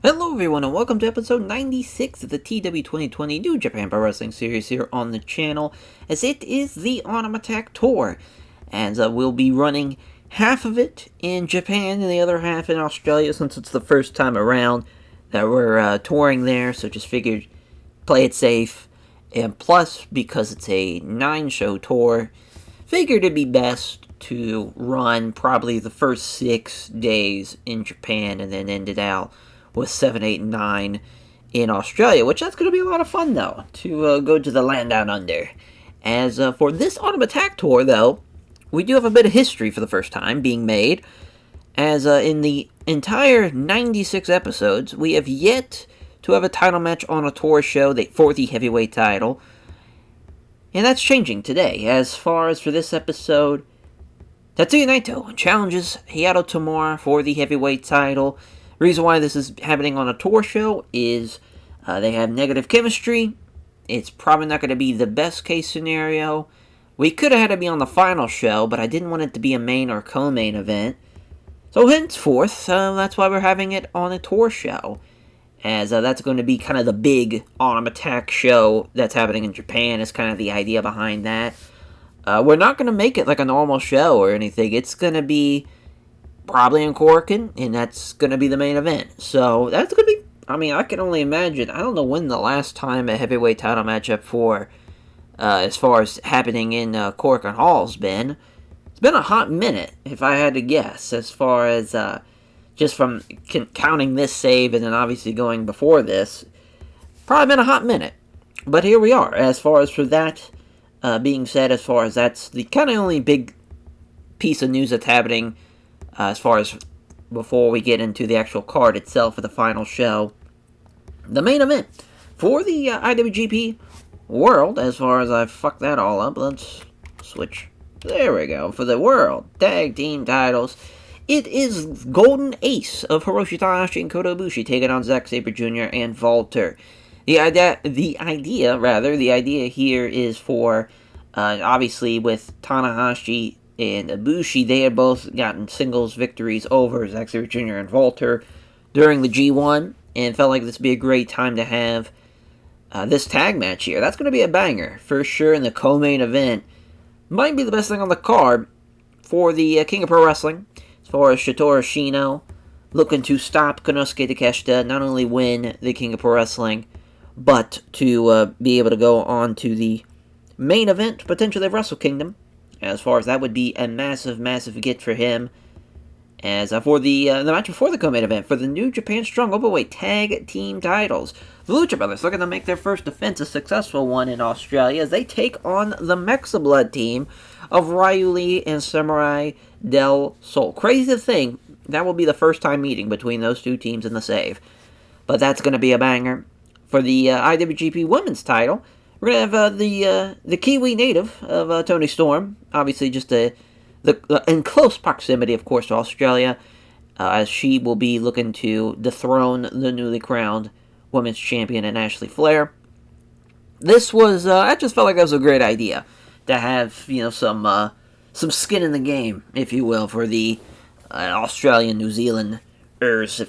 Hello everyone and welcome to episode 96 of the TEW 2020 New Japan Pro Wrestling series here on the channel, as it is the Autumn Attack Tour, and we'll be running half of it in Japan and the other half in Australia since it's the first time around that we're touring there, so just figured play it safe, and plus because it's a 9-show tour, figured it'd be best to run probably the first 6 days in Japan and then end it out with 7, 8, and 9 in Australia, which that's going to be a lot of fun, though, to go to the land down under. As for this Autumn Attack Tour, though, we do have a bit of history for the first time being made, as in the entire 96 episodes, we have yet to have a title match on a tour show for the heavyweight title, and that's changing today. As far as for this episode, Tetsuya Naito challenges Hayato Tamura for the heavyweight title. Reason why this is happening on a tour show is they have negative chemistry. It's probably not going to be the best case scenario. We could have had it be on the final show, but I didn't want it to be a main or co-main event. So henceforth, that's why we're having it on a tour show, as that's going to be kind of the big Autumn Attack show that's happening in Japan. Is kind of the idea behind that. We're not going to make it like a normal show or anything. It's going to be probably in Korakuen, and that's going to be the main event. So that's going to be, I can only imagine. I don't know when the last time a heavyweight title matchup for, as far as happening in Korakuen Hall has been. It's been a hot minute, if I had to guess, as far as just from counting this save and then obviously going before this. Probably been a hot minute. But here we are, as far as for that being said, as far as that's the kind of only big piece of news that's happening as far as before we get into the actual card itself for the final show. The main event for the IWGP World, as far as I fucked that all up, let's switch. There we go. For the World Tag Team titles, it is Golden Ace of Hiroshi Tanahashi and Kota Ibushi taking on Zack Sabre Jr. and Walter. The idea here is for, obviously with Tanahashi and Ibushi, they had both gotten singles victories over Zack Sabre Jr. and Walter during the G1, and felt like this would be a great time to have this tag match here. That's going to be a banger, for sure, in the co-main event. Might be the best thing on the card for the King of Pro Wrestling, as far as Shotaro Ashino looking to stop Konosuke Takeshita, not only win the King of Pro Wrestling, but to be able to go on to the main event, potentially of Wrestle Kingdom. As far as that would be a massive, massive get for him. As for the match before the co-main event, for the New Japan Strong Openweight Tag Team titles, the Lucha Brothers looking to make their first defense, a successful one in Australia, as they take on the Mexa Blood team of Ryu Lee and Samurai del Sol. Crazy to think, that will be the first time meeting between those two teams in the save. But that's going to be a banger. For the IWGP Women's title, we're going to have the Kiwi native of Toni Storm, obviously just in close proximity, of course, to Australia, as she will be looking to dethrone the newly crowned Women's Champion in Ashley Flair. This was, I just felt like that was a great idea, to have, some skin in the game, if you will, for the Australian, New Zealand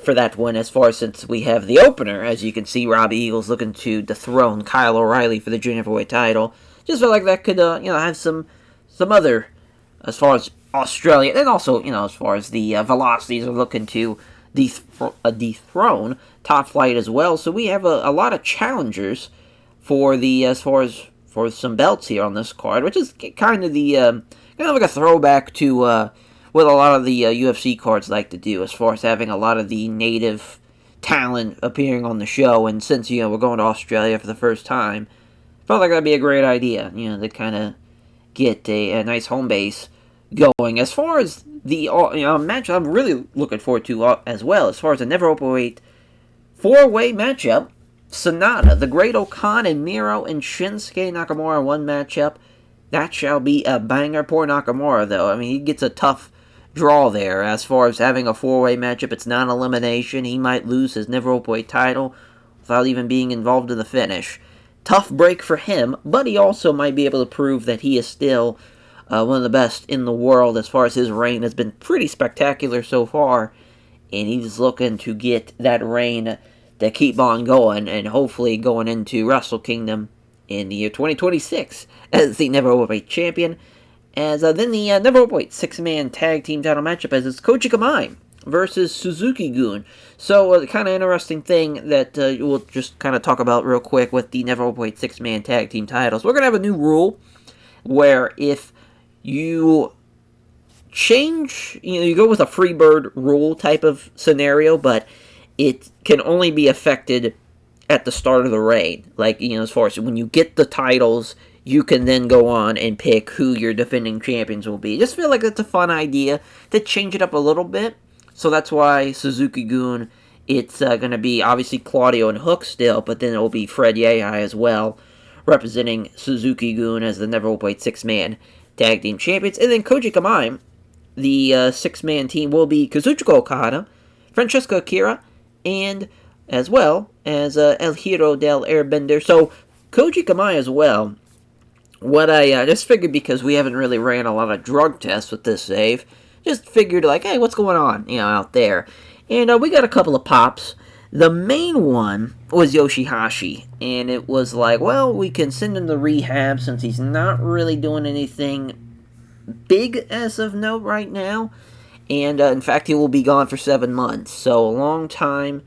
for that one, as far as since we have the opener, as you can see, Robbie Eagles looking to dethrone Kyle O'Reilly for the junior heavyweight title. Just felt like that could, have some other, as far as Australia, and also, as far as the Velocities are looking to dethrone Top Flight as well. So we have a lot of challengers for the, as far as for some belts here on this card, which is kind of the, kind of like a throwback to, what a lot of the UFC cards like to do, as far as having a lot of the native talent appearing on the show. And since, we're going to Australia for the first time, felt like that'd be a great idea, to kind of get a nice home base going. As far as the match I'm really looking forward to as well, as far as the Never Openweight 4-way matchup, Sonata, the Great Okan, and Miro and Shinsuke Nakamura one matchup. That shall be a banger. Poor Nakamura, though. He gets a tough draw there. As far as having a 4-way matchup, it's not an elimination. He might lose his Never Openweight title without even being involved in the finish. Tough break for him, but he also might be able to prove that he is still one of the best in the world, as far as his reign has been pretty spectacular so far and he's looking to get that reign to keep on going, and hopefully going into Wrestle Kingdom in the year 2026 as the Never Openweight champion. As then the Never Openweight 6-man tag team title matchup as it's Koji Kamai versus Suzuki-gun. So, kind of interesting thing that we'll just kind of talk about real quick with the Never Openweight 6-man tag team titles. We're going to have a new rule where if you change, you go with a Freebird rule type of scenario, but it can only be affected at the start of the reign. Like, as far as when you get the titles, you can then go on and pick who your defending champions will be. Just feel like that's a fun idea to change it up a little bit. So that's why Suzuki-gun, it's going to be obviously Claudio and Hook still, but then it will be Fred Yehi as well, representing Suzuki-gun as the Never Openweight 6-man tag team champions. And then Koji Kamai, the 6-man team, will be Kazuchika Okada, Francesco Akira, and as well as El Hero del Airbender. So Koji Kamai as well. What I just figured, because we haven't really ran a lot of drug tests with this save, just figured like, hey, what's going on, out there? And we got a couple of pops. The main one was Yoshihashi, and it was like, well, we can send him to rehab since he's not really doing anything big as of note right now. And in fact, he will be gone for 7 months, so a long time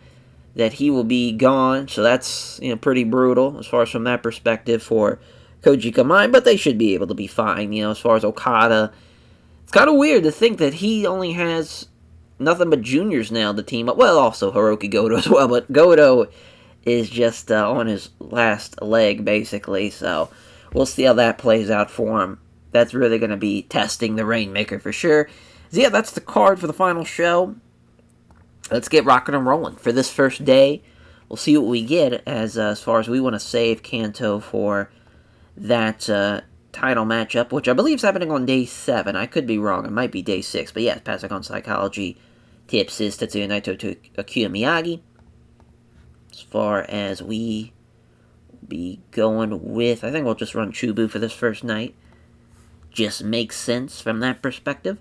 that he will be gone. So that's pretty brutal as far as from that perspective for Koji Kamai, but they should be able to be fine. As far as Okada, it's kind of weird to think that he only has nothing but juniors now to team up. Well, also Hiroki Goto as well, but Goto is just on his last leg, basically, so we'll see how that plays out for him. That's really going to be testing the Rainmaker for sure. So yeah, that's the card for the final show. Let's get rocking and rolling for this first day. We'll see what we get as far as we want to save Kanto for that title matchup, which I believe is happening on day 7. I could be wrong. It might be day 6. But yeah, Passagon Psychology tips is Tetsuya Naito to Akira Miyagi. As far as we be going with, I think we'll just run Chubu for this first night. Just makes sense from that perspective.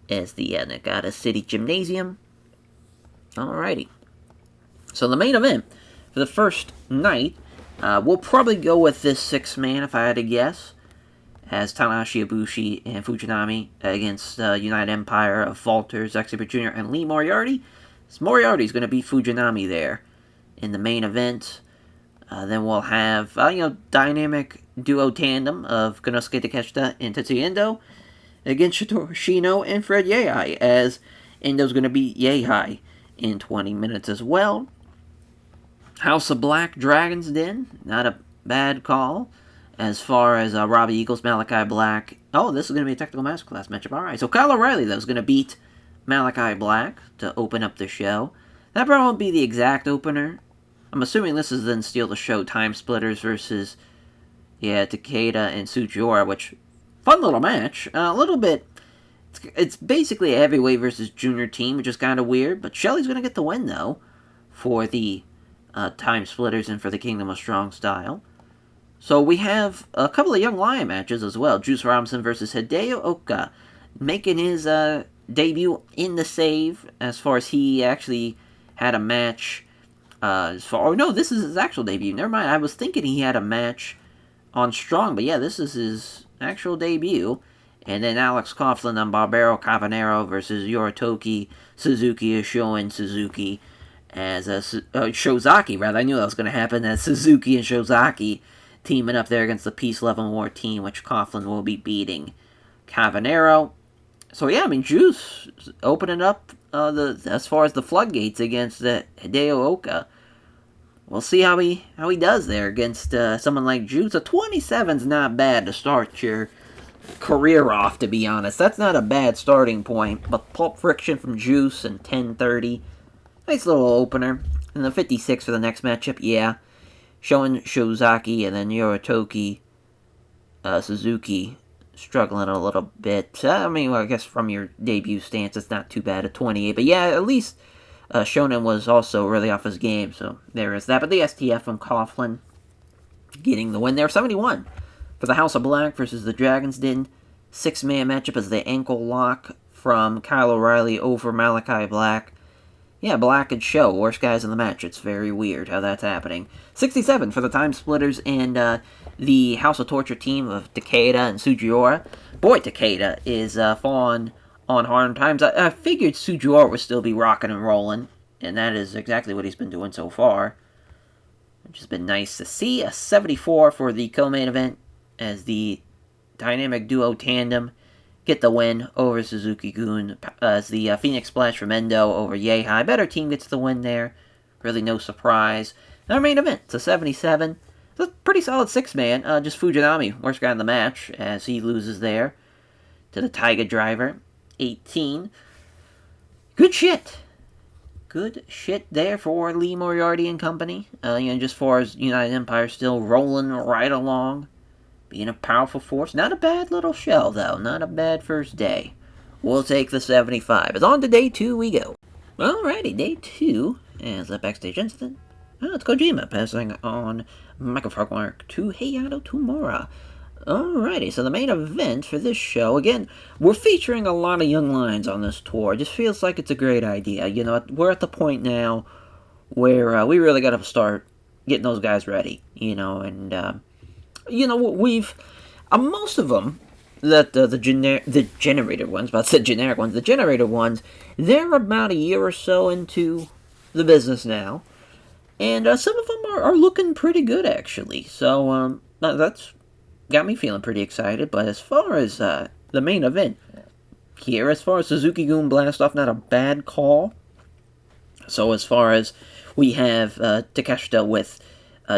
As the Nagata City Gymnasium. Alrighty. So the main event for the first night, we'll probably go with this 6-man if I had to guess, as Tanahashi, Ibushi, and Fujinami against United Empire of Walter, Zack Sabre Jr., and Lee Moriarty. So Moriarty's going to beat Fujinami there in the main event. Then we'll have, dynamic duo tandem of Konosuke Takeshita and Tetsuya Endo against Shito Shino and Fred Yehi, as Endo's going to beat Yehi in 20 minutes as well. House of Black, Dragon's Den, not a bad call. As far as Robbie Eagles, Malachi Black. Oh, this is going to be a technical masterclass matchup. Alright, so Kyle O'Reilly, though, is going to beat Malachi Black to open up the show. That probably won't be the exact opener. I'm assuming this is then still the show Time Splitters versus, Takeda and Sugiura, which, fun little match. A little bit, it's basically a heavyweight versus junior team, which is kind of weird, but Shelley's going to get the win, though, for the Time Splitters and for the Kingdom of Strong Style. So we have a couple of Young Lion matches as well. Juice Robinson versus Hideo Oka, making his debut in the save, as far as he actually had a match. This is his actual debut. Never mind, I was thinking he had a match on Strong, but yeah, this is his actual debut. And then Alex Coughlin on Barbaro Cabanero versus Yoritoki Suzuki is showing Suzuki as Shozaki, rather. I knew that was going to happen, as Suzuki and Shozaki teaming up there against the Peace Love and War team, which Coughlin will be beating Cabanero. So yeah, Juice opening up as far as the floodgates against Hideo Oka. We'll see how he does there against someone like Juice. A 27's not bad to start your career off, to be honest. That's not a bad starting point. But Pulp Friction from Juice and 10:30. Nice little opener. And the 56 for the next matchup, yeah. Showing Shozaki and then Yoritoki Suzuki struggling a little bit. I guess from your debut stance, it's not too bad at 28. But yeah, at least Shonen was also really off his game, so there is that. But the STF from Coughlin getting the win there. 71 for the House of Black versus the Dragon's Den. 6-man matchup as the ankle lock from Kyle O'Reilly over Malachi Black. Yeah, Black and Show, worst guys in the match. It's very weird how that's happening. 67 for the Time Splitters and the House of Torture team of Takeda and Sugiura. Boy, Takeda is falling on hard times. I figured Sugiura would still be rocking and rolling, and that is exactly what he's been doing so far, which has been nice to see. A 74 for the co-main event as the dynamic duo tandem get the win over Suzuki-gun as the Phoenix Splash from Endo over Yehi. Better team gets the win there. Really no surprise. And our main event, it's a 77. It's a pretty solid six-man. Just Fujinami, worst guy in the match, as he loses there to the Taiga Driver. 18. Good shit. Good shit there for Lee Moriarty and company. Just far as United Empire still rolling right along. Being a powerful force. Not a bad little show, though. Not a bad first day. We'll take the 75. It's on to day 2 we go. Alrighty, day 2. As a backstage incident. It's Kojima passing on microphone mark to Hayato Tomura. Alrighty, so the main event for this show, again, we're featuring a lot of young lions on this tour. It just feels like it's a great idea. We're at the point now where we really got to start getting those guys ready, we've most of them that the generated ones, but I said generic ones. The generated ones, they're about a year or so into the business now, and some of them are looking pretty good actually. So that's got me feeling pretty excited. But as far as the main event here, as far as Suzuki-gun Blast-Off, not a bad call. So as far as we have Takeshita with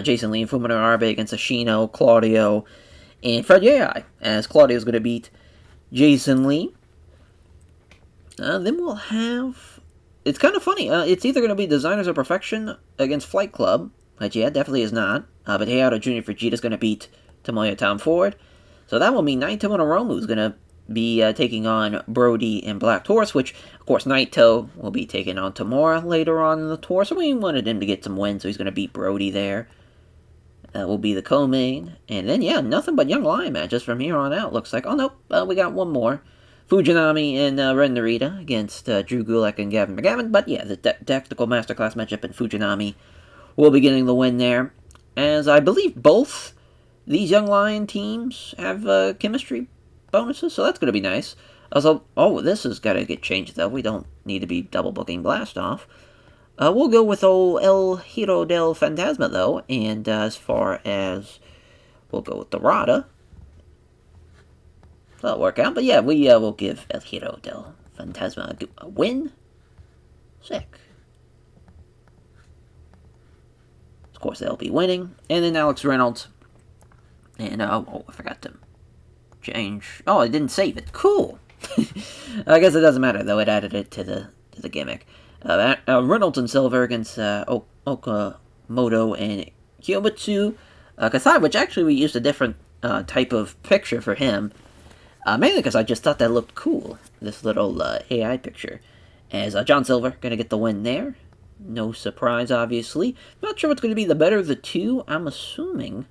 Jason Lee and Fumino Arabe against Ashino, Claudio, and Fred Yai, as Claudio's going to beat Jason Lee. Then we'll have... It's kind of funny. It's either going to be Designers of Perfection against Flight Club, which, definitely is not. But Hayato Jr. Fujita's going to beat Tomoya Tom Ford. So that will mean Naito and Hiromu's going to be taking on Brody and Black Taurus, which, of course, Naito will be taking on Tamura later on in the tour. So we wanted him to get some wins, so he's going to beat Brody there. That will be the co-main. And then, nothing but Young Lion matches from here on out, looks like. Oh, nope, we got one more. Fujinami and Ren Narita against Drew Gulak and Gavin McGavin. But, the Tactical Masterclass matchup, and Fujinami will be getting the win there. As I believe both these Young Lion teams have chemistry bonuses, so that's going to be nice. Also, this has got to get changed, though. We don't need to be double booking Blast-Off. We'll go with old El Hiro del Fantasma, though, and as far as we'll go with the Rada. That'll work out, but we'll give El Hiro del Fantasma a win. Sick. Of course, they'll be winning. And then Alex Reynolds. And, I forgot to change. Oh, I didn't save it. Cool. I guess it doesn't matter, though. It added it to the gimmick. Reynolds and Silver against Okamoto and Kiyomutsu Kasai, which actually we used a different type of picture for him. Mainly because I just thought that looked cool. This little AI picture. As John Silver going to get the win there. No surprise, obviously. Not sure what's going to be the better of the two. I'm assuming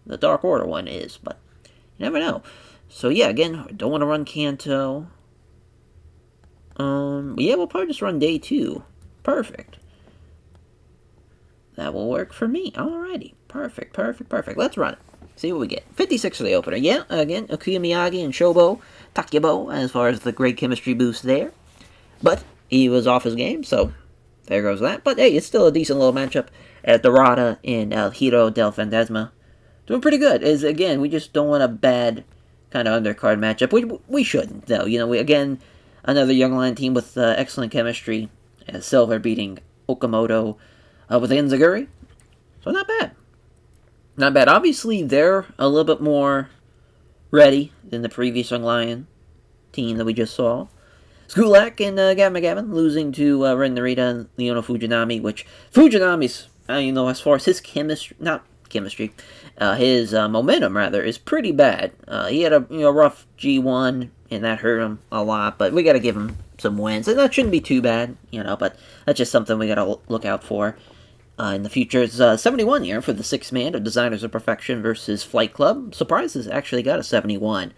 the Dark Order one is, but you never know. So again, don't want to run Kanto. We'll probably just run day 2. Perfect. That will work for me. Alrighty. Perfect. Let's run it. See what we get. 56 for the opener. Again, Akuya Miyagi and Shobo Takebo as far as the great chemistry boost there. But he was off his game, so there goes that. But hey, it's still a decent little matchup at Dorada and El Hiro del Fantasma. Doing pretty good. Again, we just don't want a bad kind of undercard matchup. We shouldn't, though. Again, another Young Lion team with excellent chemistry. As Silver beating Okamoto with Enziguri. So not bad. Not bad. Obviously, they're a little bit more ready than the previous Young Lion team that we just saw. Skulak and Gavin McGavin losing to Ren Narita and Leona Fujinami, which Fujinami's, as far as his his momentum, rather, is pretty bad. He had a rough G1, and that hurt him a lot, but we got to give him some wins, and that shouldn't be too bad, but that's just something we got to look out for in the future. It's 71 here for the 6-man of Designers of Perfection versus Flight Club. Surprises actually got a 71,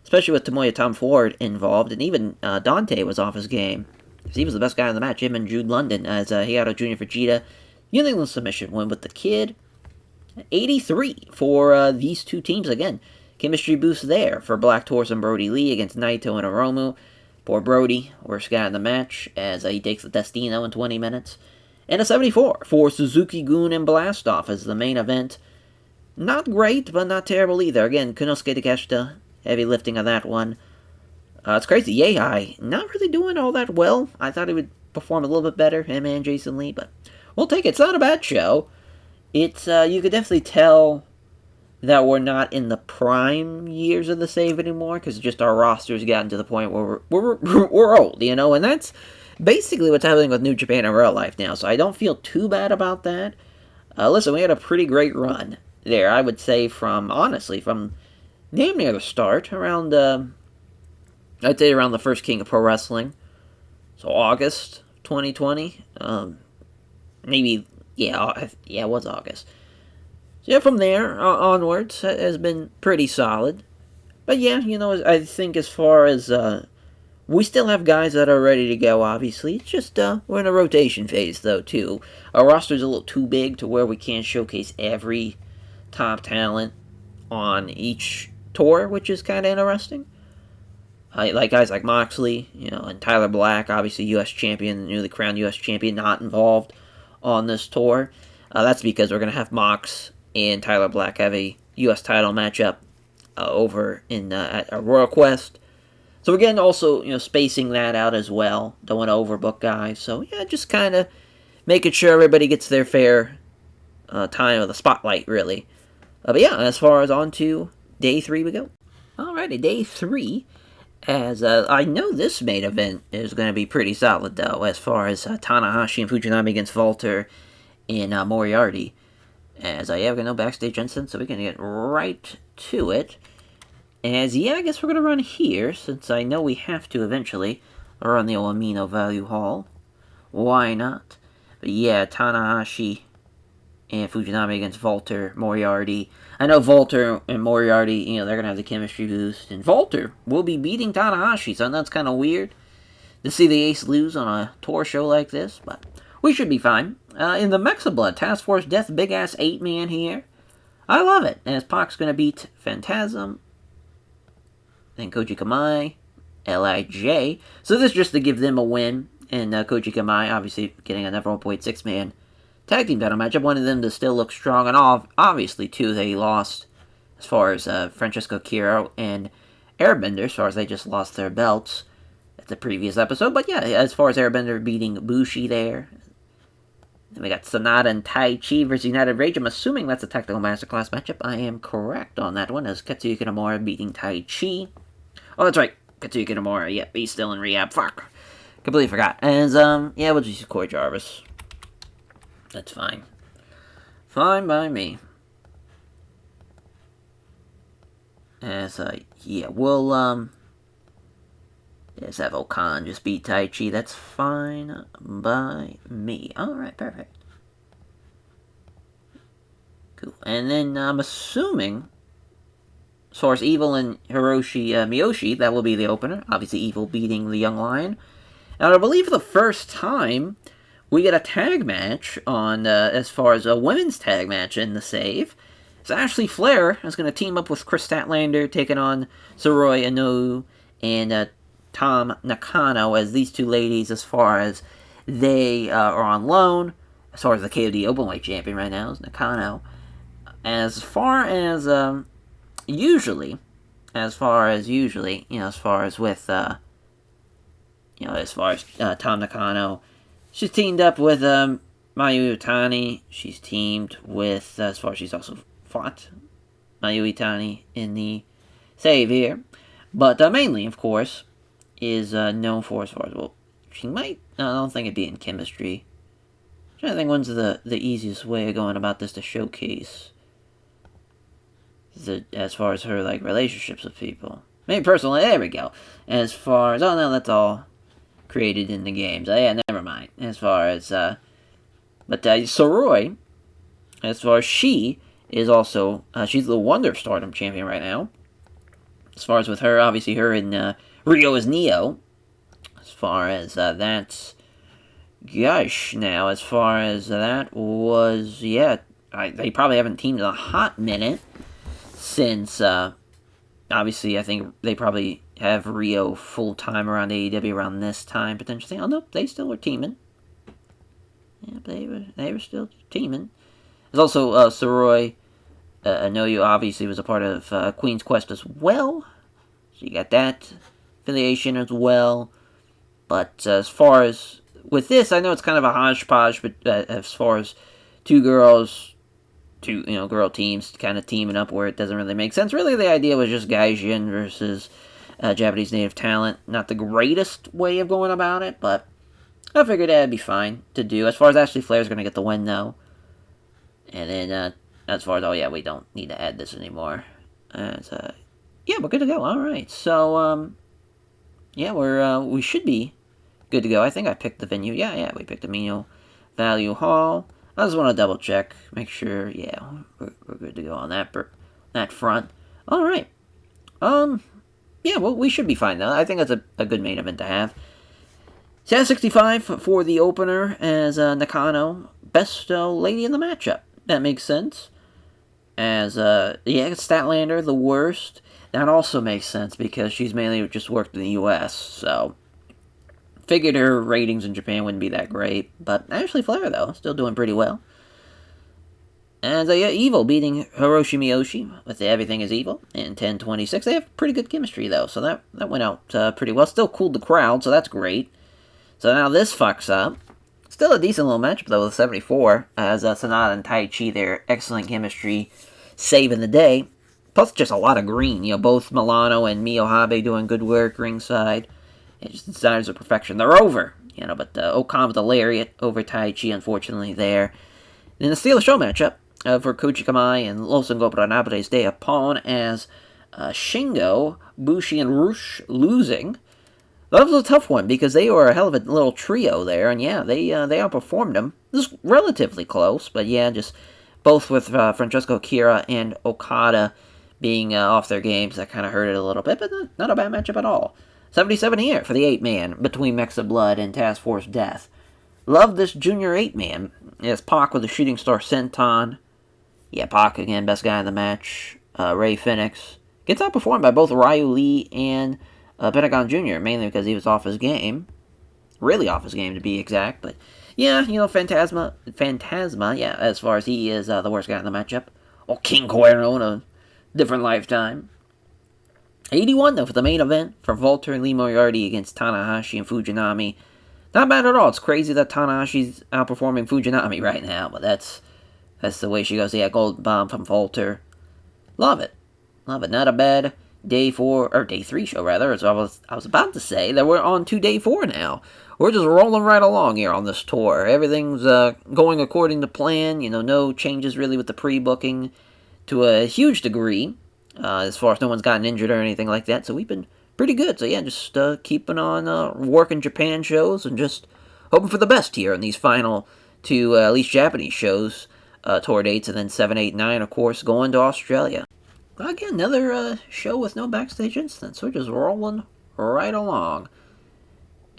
especially with Tomoya Tom Ford involved, and even Dante was off his game He was the best guy in the match, him and Jude London, as he got a Junior Vegeta unanimous submission win with the Kid. 83 for these two teams. Again, chemistry boost there for Black Taurus and Brody Lee against Naito and Hiromu. Poor Brody, worst guy in the match, as he takes the Destino in 20 minutes. And a 74 for Suzuki-gun and Blastoff as the main event. Not great, but not terrible either. Again, Konosuke Takeshita, heavy lifting on that one. It's crazy. Yehai, not really doing all that well. I thought he would perform a little bit better, him and Jason Lee, but we'll take it. It's not a bad show. It's, you could definitely tell that we're not in the prime years of the save anymore, because just our roster's gotten to the point where we're old, you know, and that's basically what's happening with New Japan in real life now, so I don't feel too bad about that. Listen, we had a pretty great run there, I would say, from damn near the start, around, I'd say around the first King of Pro Wrestling, so August 2020, maybe, yeah, it was August. So yeah, from there onwards has been pretty solid. But yeah, you know, I think as far as, we still have guys that are ready to go, obviously. It's just, we're in a rotation phase, though, too. Our roster's a little too big to where we can't showcase every top talent on each tour, which is kind of interesting. Like guys like Moxley, you know, and Tyler Black, obviously U.S. champion, newly crowned U.S. champion, not involved on this tour. That's because we're going to have Mox and Tyler Black have a U.S. title matchup over in at Royal Quest. So again, also, you know, spacing that out as well. Don't want to overbook guys. So yeah, just kind of making sure everybody gets their fair time of the spotlight, really. But yeah, as far as on to day 3 we go. Alrighty, day 3. As I know this main event is going to be pretty solid, though, as far as Tanahashi and Fujinami against Walter and Moriarty. As yeah, we're going to know backstage incidents, so we're going to get right to it. As, yeah, I guess we're going to run here, since I know we have to eventually run the old Amino Value Hall. Why not? But yeah, Tanahashi and Fujinami against Walter, Moriarty. I know Walter and Moriarty, you know, they're going to have the chemistry boost. And Walter will be beating Tanahashi, so that's kind of weird to see the Ace lose on a tour show like this. But we should be fine. In the Mexa Blood, Task Force Death, big-ass 8-man here. I love it. As Pac's going to beat Phantasm. Then Koji Kamai, LIJ. So this is just to give them a win. And Koji Kamai, obviously, getting another 1.6-man tag team title matchup. Wanted them to still look strong. And obviously, too, they lost as far as Francesco Kiro and Airbender, as far as they just lost their belts at the previous episode. But yeah, as far as Airbender beating Bushi there. Then we got Sonata and Tai Chi versus United Rage. I'm assuming that's a Technical Masterclass matchup. I am correct on that one, as Katsuya Nomura beating Tai Chi. Oh, that's right. Katsuya Nomura. Yep, he's still in rehab. Fuck. Completely forgot. And, yeah, we'll just use Corey Jarvis. That's fine. Fine by me. As, yeah, we'll, just have Okan just beat Tai Chi. That's fine by me. Alright, perfect. Cool. And then I'm assuming, as far as Evil and Hiroshi Miyoshi, that will be the opener. Obviously, Evil beating the Young Lion. And I believe for the first time, we get a tag match on, as far as a women's tag match in the save. So Ashley Flair is going to team up with Chris Statlander, taking on Saroi Anou and Tom Nakano, as these two ladies, as far as they are on loan, as far as the KOD Openweight champion right now is Nakano. As far as, usually, you know, as far as with, you know, as far as Tom Nakano, she's teamed up with Mayu Iwatani. She's teamed with, as far as she's also fought Mayu Iwatani in the save here. But mainly, of course, is known for, as far as, well, she might, I don't think it'd be in chemistry. I'm trying to think when's the easiest way of going about this to showcase as far as her, like, relationships with people. Maybe personally, there we go. As far as, oh no, that's all created in the games. Yeah, never mind. As far as, but Saroi, as far as she is also, she's the Wonder Stardom champion right now. As far as with her, obviously her and Rio is Neo. As far as that's... Gosh, now, as far as that was... Yeah, they probably haven't teamed in a hot minute since... Obviously, I think they probably have Rio full-time around AEW around this time, potentially. Oh, no, they still were teaming. Yeah, they were still teaming. There's also Soroi Anoyo, obviously, was a part of Queen's Quest as well. So you got that affiliation as well. But as far as... With this, I know it's kind of a hodgepodge, but as far as two girls... Two, girl teams kind of teaming up where it doesn't really make sense. Really, the idea was just Gaijin versus Japanese native talent. Not the greatest way of going about it, but I figured that'd be fine to do. As far as Ashley Flair's going to get the win, though. And then, as far as, oh yeah, we don't need to add this anymore. Yeah, we're good to go. All right. So, yeah, we should be good to go. I think I picked the venue. Yeah, we picked Amino Value Hall. I just want to double check, make sure, yeah, we're good to go on that front. All right. Yeah, well, we should be fine, though. I think that's a good main event to have. 65 for the opener as Nakano, best lady in the matchup. That makes sense. As, yeah, Statlander, the worst. That also makes sense because she's mainly just worked in the U.S., so... Figured her ratings in Japan wouldn't be that great, but Ashley Flair, though, still doing pretty well. And yeah, Evil beating Hiroshi Miyoshi with the Everything is Evil in 10:26. They have pretty good chemistry, though, so that went out pretty well. Still cooled the crowd, so that's great. So now this fucks up. Still a decent little matchup, though, with 74, as Sonata and Taichi, their excellent chemistry, saving the day. Plus, just a lot of green. Both Milano and Miyohabe doing good work ringside. It just desires of perfection. They're over, but Okan with the lariat over Taichi, unfortunately, there. In the Steal the Show matchup for Koji Kamai and Los Ingobernables de Japón as Shingo, Bushi, and Rush losing. That was a tough one because they were a hell of a little trio there, and yeah, they outperformed them. This was relatively close, but yeah, just both with Francesco Akira and Okada being off their games, that kind of hurt it a little bit, but not a bad matchup at all. 77 here for the 8-man between Mexa Blood and Task Force Death. Love this junior 8-man. It's Pac with the Shooting Star Senton. Yeah, Pac again, best guy in the match. Ray Phoenix. Gets outperformed by both Ryu Lee and Pentagon Jr., mainly because he was off his game. Really off his game, to be exact. But, yeah, Phantasma, yeah, as far as he is the worst guy in the matchup. Or King Cuerno in a different lifetime. 81, though, for the main event for Volter and Lee Moriarty against Tanahashi and Fujinami. Not bad at all. It's crazy that Tanahashi's outperforming Fujinami right now, but that's the way she goes. Yeah, Gold Bomb from Volter. Love it. Not a bad day 3 show, rather, as I was about to say, that we're on to day 4 now. We're just rolling right along here on this tour. Everything's going according to plan. No changes really with the pre-booking to a huge degree. As far as no one's gotten injured or anything like that, so we've been pretty good. So yeah, just keeping on working Japan shows and just hoping for the best here in these final 2, at least Japanese shows, tour dates, and then 7, 8, 9, of course, going to Australia. Again, another show with no backstage incidents. We're just rolling right along.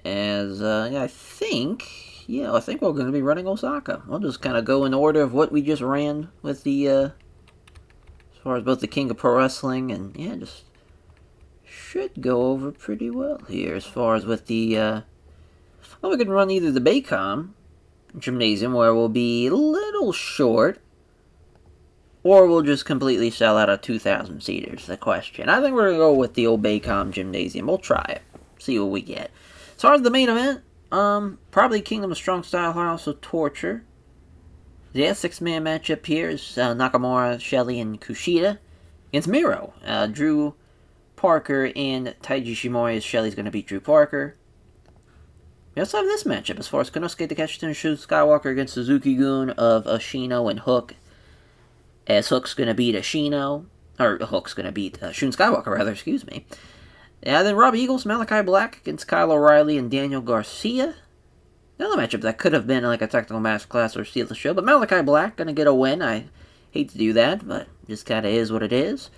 As I think we're going to be running Osaka. We'll just kind of go in order of what we just ran with the. As far as both the King of Pro Wrestling and, yeah, just should go over pretty well here. As far as with the, we can run either the Baycom Gymnasium, where we'll be a little short, or we'll just completely sell out a 2,000 seaters, the question. I think we're going to go with the old Baycom Gymnasium. We'll try it, see what we get. As far as the main event, probably Kingdom of Strong Style, House of Torture. Yeah, 6-man matchup here is Nakamura, Shelley, and Kushida against Miro. Drew Parker and Taiji Shimori, as Shelley's going to beat Drew Parker. We also have this matchup as far as Konosuke Takeshita and Shun Skywalker against Suzuki-gun of Ashino and Hook. As Hook's going to beat Ashino, or Hook's going to beat Shun Skywalker, rather, excuse me. Yeah, then Rob Eagles, Malachi Black against Kyle O'Reilly and Daniel Garcia. Another matchup that could have been like a technical masterclass or steal the show, but Malachi Black gonna get a win. I hate to do that, but just kind of is what it is.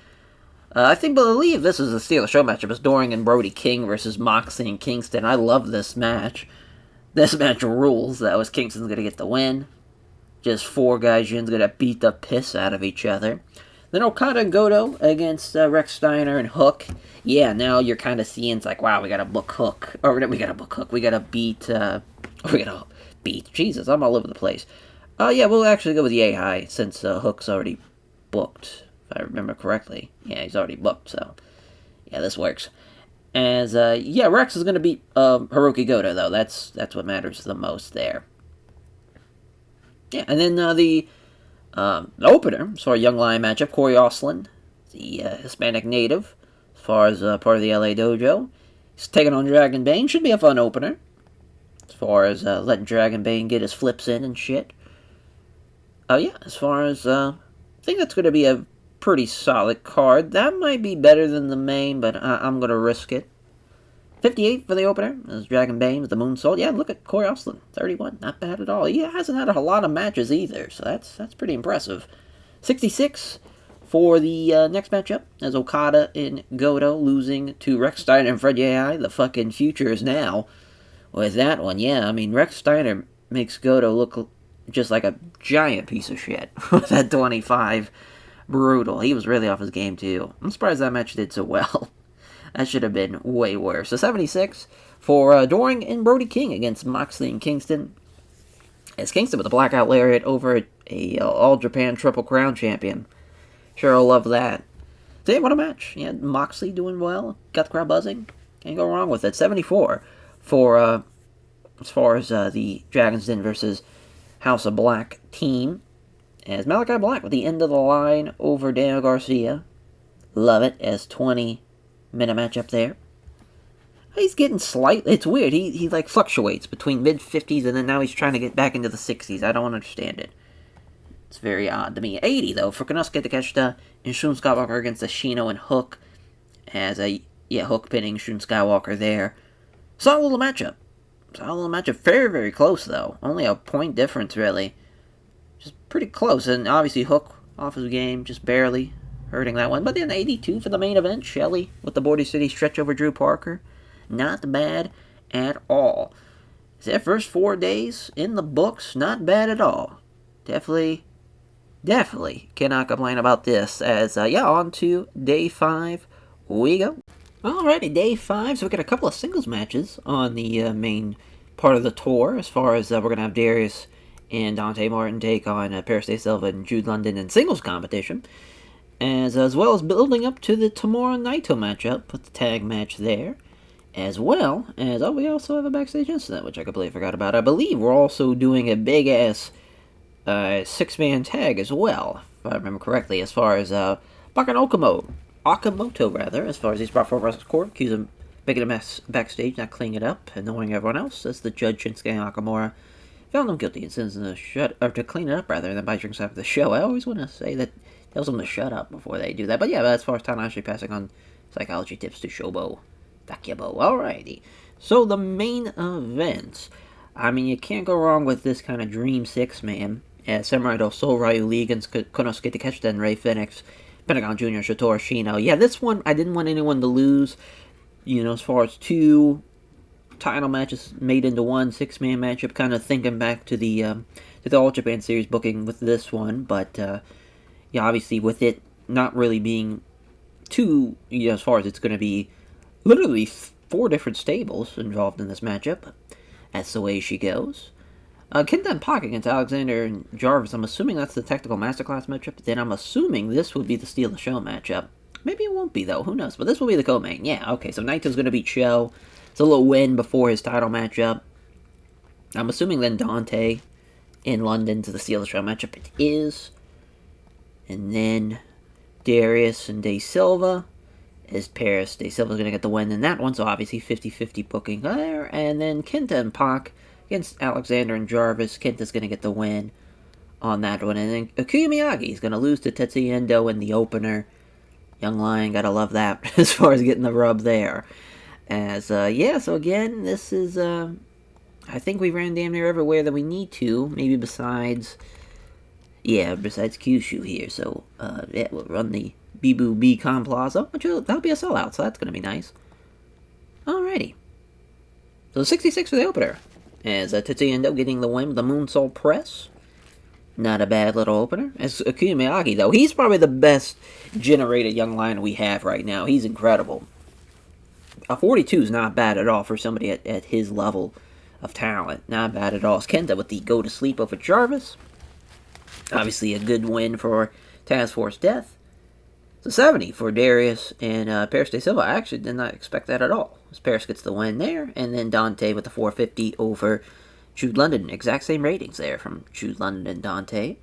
I believe this is a Steal the Show matchup. It's Doring and Brody King versus Moxley and Kingston. I love this match. This match rules. That was Kingston's going to get the win. Just four gaijins going to beat the piss out of each other. Then Okada and Goto against Rex Steiner and Hook. Yeah, now you're kind of seeing, it's like, wow, we got to book Hook. Or we got to book Hook. We got to beat, Jesus, I'm all over the place. Yeah, we'll actually go with Yehai since Hook's already booked, if I remember correctly. Yeah, he's already booked, so yeah, this works. As Rex is gonna beat Hiroki Goto though. That's what matters the most there. Yeah, and then the opener, so our Young Lion matchup, Corey Ostlund, the Hispanic native, as far as part of the LA Dojo. He's taking on Dragon Bane. Should be a fun opener, as far as letting Dragon Bane get his flips in and shit. As far as I think that's gonna be a pretty solid card. That might be better than the main, but I'm going to risk it. 58 for the opener. As Dragon Bane with the Moonsault. Yeah, look at Corey Ostlund. 31. Not bad at all. He hasn't had a lot of matches either, so that's pretty impressive. 66 for the next matchup. As Okada and Goto losing to Rex Steiner and Fred Yehai. The fucking future is now with that one. Yeah, I mean, Rex Steiner makes Goto look just like a giant piece of shit with that 25. Brutal. He was really off his game, too. I'm surprised that match did so well. That should have been way worse. So 76 for Doring and Brody King against Moxley and Kingston. As Kingston with a blackout lariat over a All-Japan Triple Crown champion. Sure, I'll love that. So yeah, what a match. Yeah, Moxley doing well. Got the crowd buzzing. Can't go wrong with it. 74 for, as far as the Dragon's Den versus House of Black team. As Malachi Black with the end of the line over Daniel Garcia. Love it, as 20-minute matchup there. He's getting slightly, it's weird, he like fluctuates between mid-50s and then now he's trying to get back into the 60s. I don't understand it. It's very odd to me. 80 though for Konosuke Takeshita and Shun Skywalker against Ashino and Hook. As Hook pinning Shun Skywalker there. Solid little matchup. Very, very close though. Only a point difference really. Just pretty close, and obviously Hook off his game, just barely hurting that one. But then 82 for the main event, Shelley with the Border City stretch over Drew Parker. Not bad at all. Their first 4 days in the books, not bad at all. Definitely cannot complain about this. As, on to day 5 we go. Alrighty, day 5, so we got a couple of singles matches on the main part of the tour, as far as we're going to have Darius and Dante Martin take on Paris De Silva and Jude London in singles competition. As well as building up to the Tamura Naito matchup with the tag match there. As well as, we also have a backstage incident, which I completely forgot about. I believe we're also doing a big-ass 6-man tag as well, if I remember correctly, as far as Baka Okamoto, as far as he's brought forward versus court, accused him making a mess backstage, not cleaning it up, annoying everyone else, as the judge Shinsuke Nakamura found him guilty and sentenced him to clean it up rather than by drinks after the show. I always want to say that tells them to shut up before they do that. But yeah, as far as Tanahashi passing on psychology tips to Shobo Takyabo. Alrighty. So the main event. I mean, you can't go wrong with this kind of Dream 6-man. Samurai del Sol, Ryu Lee against Konosuke Takeshita and Rey Fenix, Pentagon Jr., Satoru Shino. Yeah, this one, I didn't want anyone to lose. As far as 2 title matches made into one 6-man matchup, kind of thinking back to the All Japan Series booking with this one, but obviously with it not really being too, as far as it's going to be literally 4 different stables involved in this matchup. That's the way she goes. Kenta and Pac against Alexander and Jarvis. I'm assuming that's the Technical Masterclass matchup. Then I'm assuming this would be the Steal the Show matchup. Maybe it won't be though. Who knows? But this will be the co-main. Yeah. Okay. So Naito's going to beat Show. It's a little win before his title matchup. I'm assuming then Dante in London to the Steal the Show matchup. It is. And then Darius and De Silva is Paris. De Silva's going to get the win in that one. So obviously 50-50 booking there. And then Kenta and Pac against Alexander and Jarvis. Kenta's going to get the win on that one. And then Akuya Miyagi is going to lose to Tetsuya Endo in the opener. Young Lion, gotta love that as far as getting the rub there. So again, this is, I think we ran damn near everywhere that we need to. Maybe besides Kyushu here. So, we'll run the Bibu B Con Plaza, which that'll be a sellout, so that's going to be nice. Alrighty. So 66 for the opener. As Tetsuya Endo getting the win with the Moonsault Press. Not a bad little opener. As Akuya Miyagi, though, he's probably the best generated young lion we have right now. He's incredible. A 42 is not bad at all for somebody at his level of talent. Not bad at all. It's Kenta with the go to sleep over Jarvis. Obviously a good win for Task Force Death. So 70 for Darius and Paris de Silva. I actually did not expect that at all. As Paris gets the win there. And then Dante with the 450 over Jude London. Exact same ratings there from Jude London and Dante.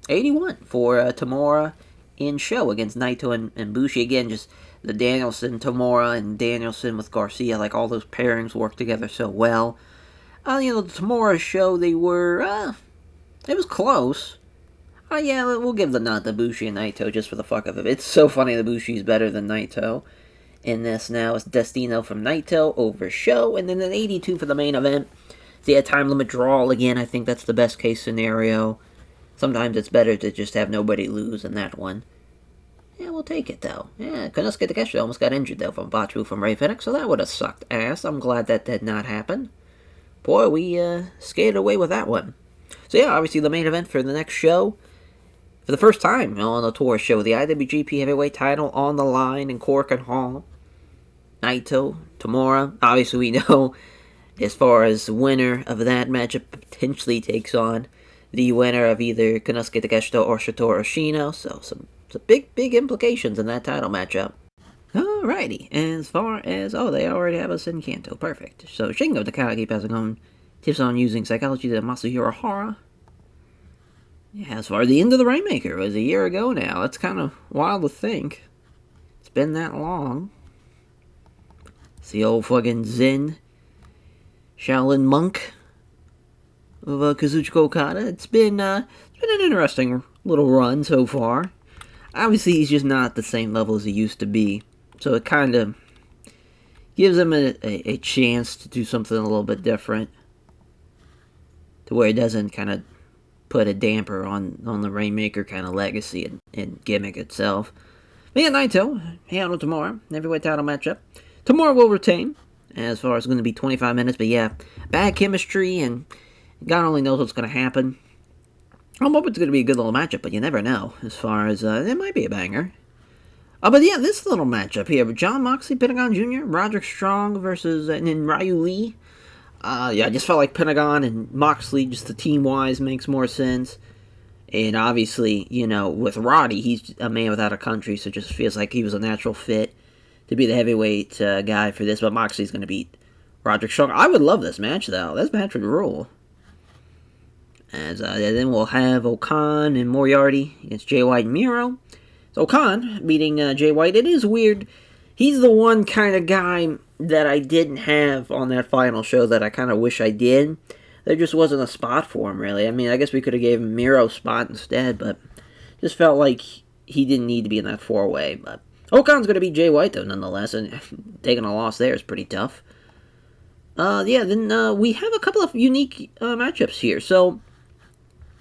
81 for Tamura in show against Naito and Bushi. Again, just the Danielson, Tamura, and Danielson with Garcia. Like, all those pairings work together so well. The Tamura show, they were, it was close. Yeah, we'll give the nod to Bushi and Naito just for the fuck of it. It's so funny that Bushi's better than Naito. In this now, it's Destino from Naito over Show, and then an 82 for the main event. So yeah, time limit draw again. I think that's the best case scenario. Sometimes it's better to just have nobody lose in that one. Yeah, we'll take it though. Yeah, Konosuke Takeshita almost got injured though from Batu from Ray Fenix, so that would have sucked ass. I'm glad that did not happen. Boy, we skated away with that one. So yeah, obviously the main event for the next show. For the first time on the tour show, the IWGP Heavyweight title on the line in Korakuen Hall. Naito, Tamura. Obviously we know as far as the winner of that matchup potentially takes on the winner of either Konosuke Takeshita or Satoru Ashino. So some big implications in that title matchup. Alrighty, as far as, they already have us in Kanto, perfect. So Shingo Takagi passing on tips on using psychology to Masahiro Hara. Yeah, as far as the end of the Rainmaker was a year ago now. That's kind of wild to think. It's been that long. It's the old fucking Zen Shaolin monk of Kazuchika Okada. It's been an interesting little run so far. Obviously, he's just not at the same level as he used to be. So it kind of gives him a chance to do something a little bit different. To where it doesn't kind of put a damper on the Rainmaker kind of legacy and gimmick itself. But yeah, Naito, Hano Tamura, heavyweight title matchup. Tamura will retain, as far as going to be 25 minutes, but yeah, bad chemistry, and God only knows what's going to happen. I'm hoping it's going to be a good little matchup, but you never know, as far as, it might be a banger. But yeah, this little matchup here, with John Moxley, Pentagon Jr., Roderick Strong versus, and then Ryu Lee. Yeah, I just felt like Pentagon and Moxley, just the team-wise, makes more sense. And obviously, with Roddy, he's a man without a country, so it just feels like he was a natural fit to be the heavyweight guy for this. But Moxley's going to beat Roderick Strong. I would love this match, though. This match would rule. As then we'll have Okan and Moriarty against Jay White and Miro. So Okan beating Jay White. It is weird. He's the one kind of guy that I didn't have on that final show that I kind of wish I did. There just wasn't a spot for him, really. I mean, I guess we could have gave him Miro's spot instead, but just felt like he didn't need to be in that four-way. But Okan's going to beat Jay White, though, nonetheless, and taking a loss there is pretty tough. Yeah, then we have a couple of unique matchups here. So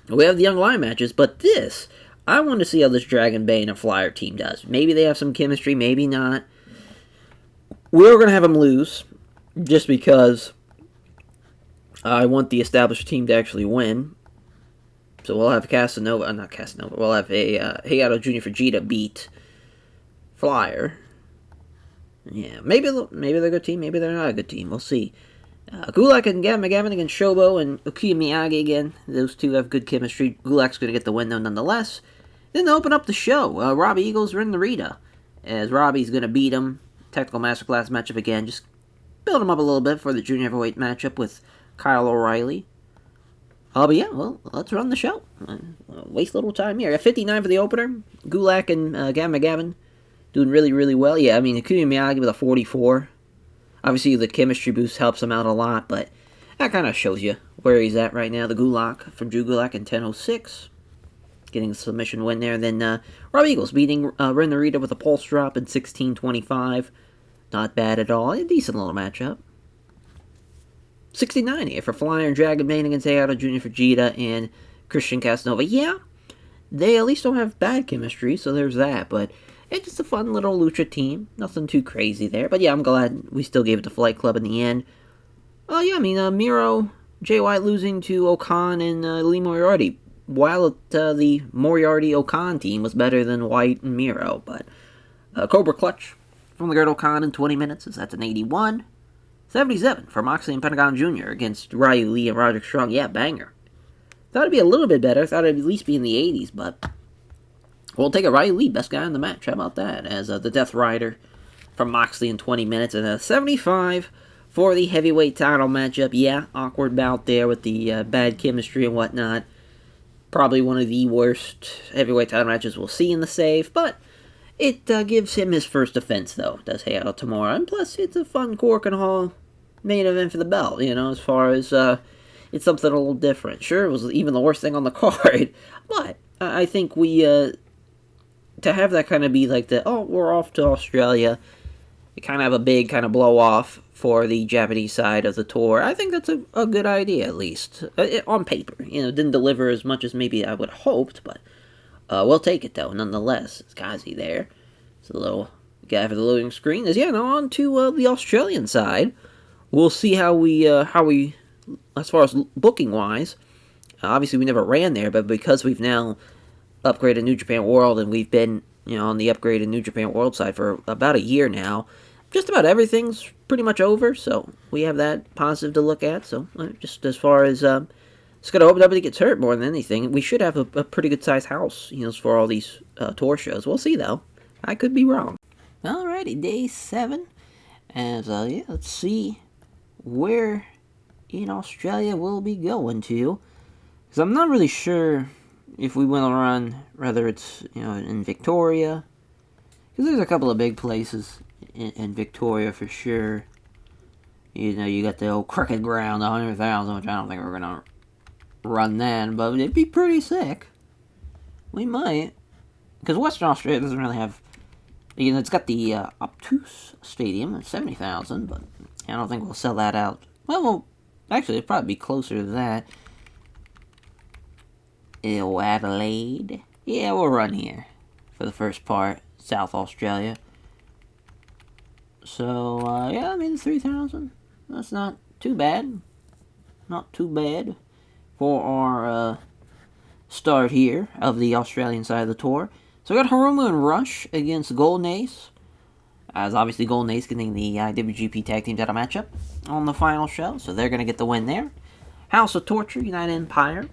we have the Young Lion matches, but this, I want to see how this Dragon Bane and Flyer team does. Maybe they have some chemistry, maybe not. We're going to have them lose, just because I want the established team to actually win. So we'll have not Casanova, we'll have a Higato Jr. Fujita beat Flyer. Yeah, maybe they're a good team, maybe they're not a good team, we'll see. Gulak and Gavin McGavin against Shobo and Okuya Miyagi again. Those two have good chemistry. Gulak's going to get the win, though, nonetheless. Then to open up the show, Robbie Eagles, Ren Narita. As Robbie's going to beat him. Technical Masterclass matchup again. Just build him up a little bit for the junior heavyweight matchup with Kyle O'Reilly. But yeah, well, let's run the show. Waste a little time here. 59 for the opener. Gulak and Gavin McGavin doing really, really well. Yeah, I mean, Okuya Miyagi with a 44. Obviously, the chemistry boost helps him out a lot, but that kind of shows you where he's at right now. The Gulak from Drew Gulak in 10:06. Getting a submission win there. And then Rob Eagles beating Ren Narita with a pulse drop in 16:25. Not bad at all. A decent little matchup. 69 here for Flyer and Dragon Bane against Hayato Jr. Fujita and Christian Casanova. Yeah, they at least don't have bad chemistry, so there's that. But it's just a fun little lucha team. Nothing too crazy there. But yeah, I'm glad we still gave it to Flight Club in the end. Oh yeah, I mean, Miro, Jay White losing to Okan and Lee Moriarty. While the Moriarty-Okan team was better than White and Miro. But Cobra Clutch from the Great Okan in 20 minutes. That's an 81. 77 for Moxley and Pentagon Jr. against Ryu Lee and Roderick Strong. Yeah, banger. Thought it'd be a little bit better. Thought it'd at least be in the 80s, but we'll take a Ryu Lee, best guy in the match. How about that? As the Death Rider from Moxley in 20 minutes, and a 75 for the heavyweight title matchup. Yeah, awkward bout there with the bad chemistry and whatnot. Probably one of the worst heavyweight title matches we'll see in the save, but it gives him his first defense, though. It does Heihachi Tamura, and plus it's a fun Korakuen Hall main event for the belt, as far as it's something a little different. Sure, it was even the worst thing on the card, but I think we, to have that kind of be like we're off to Australia, you kind of have a big kind of blow off for the Japanese side of the tour. I think that's a good idea, at least, on paper. Didn't deliver as much as maybe I would have hoped, but we'll take it, though, nonetheless. It's Kazi there. It's a little guy for the loading screen. Now on to the Australian side. We'll see how we, as far as booking-wise, obviously we never ran there, but because we've now upgraded New Japan World, and we've been, on the upgraded New Japan World side for about a year now, just about everything's pretty much over, so we have that positive to look at. So, just as far as, just gotta hope nobody gets hurt more than anything. We should have a pretty good-sized house, for all these tour shows. We'll see, though. I could be wrong. Alrighty, day 7. And, let's see where in Australia we'll be going to. Because I'm not really sure if we want to run, whether it's, in Victoria. Because there's a couple of big places in Victoria for sure. You got the old Crooked Ground, 100,000, which I don't think we're going to run that, but it'd be pretty sick. We might. Because Western Australia doesn't really have... it's got the Obtuse Stadium at 70,000, but I don't think we'll sell that out. Well, actually, it'd probably be closer to that. Adelaide. Yeah, we'll run here for the first part. South Australia. So, 3,000. That's not too bad. Not too bad for our start here of the Australian side of the tour. So we got Hiromu and Rush against Golden Ace. As obviously Golden Ace getting the IWGP Tag Team title matchup on the final show. So they're going to get the win there. House of Torture, United Empire.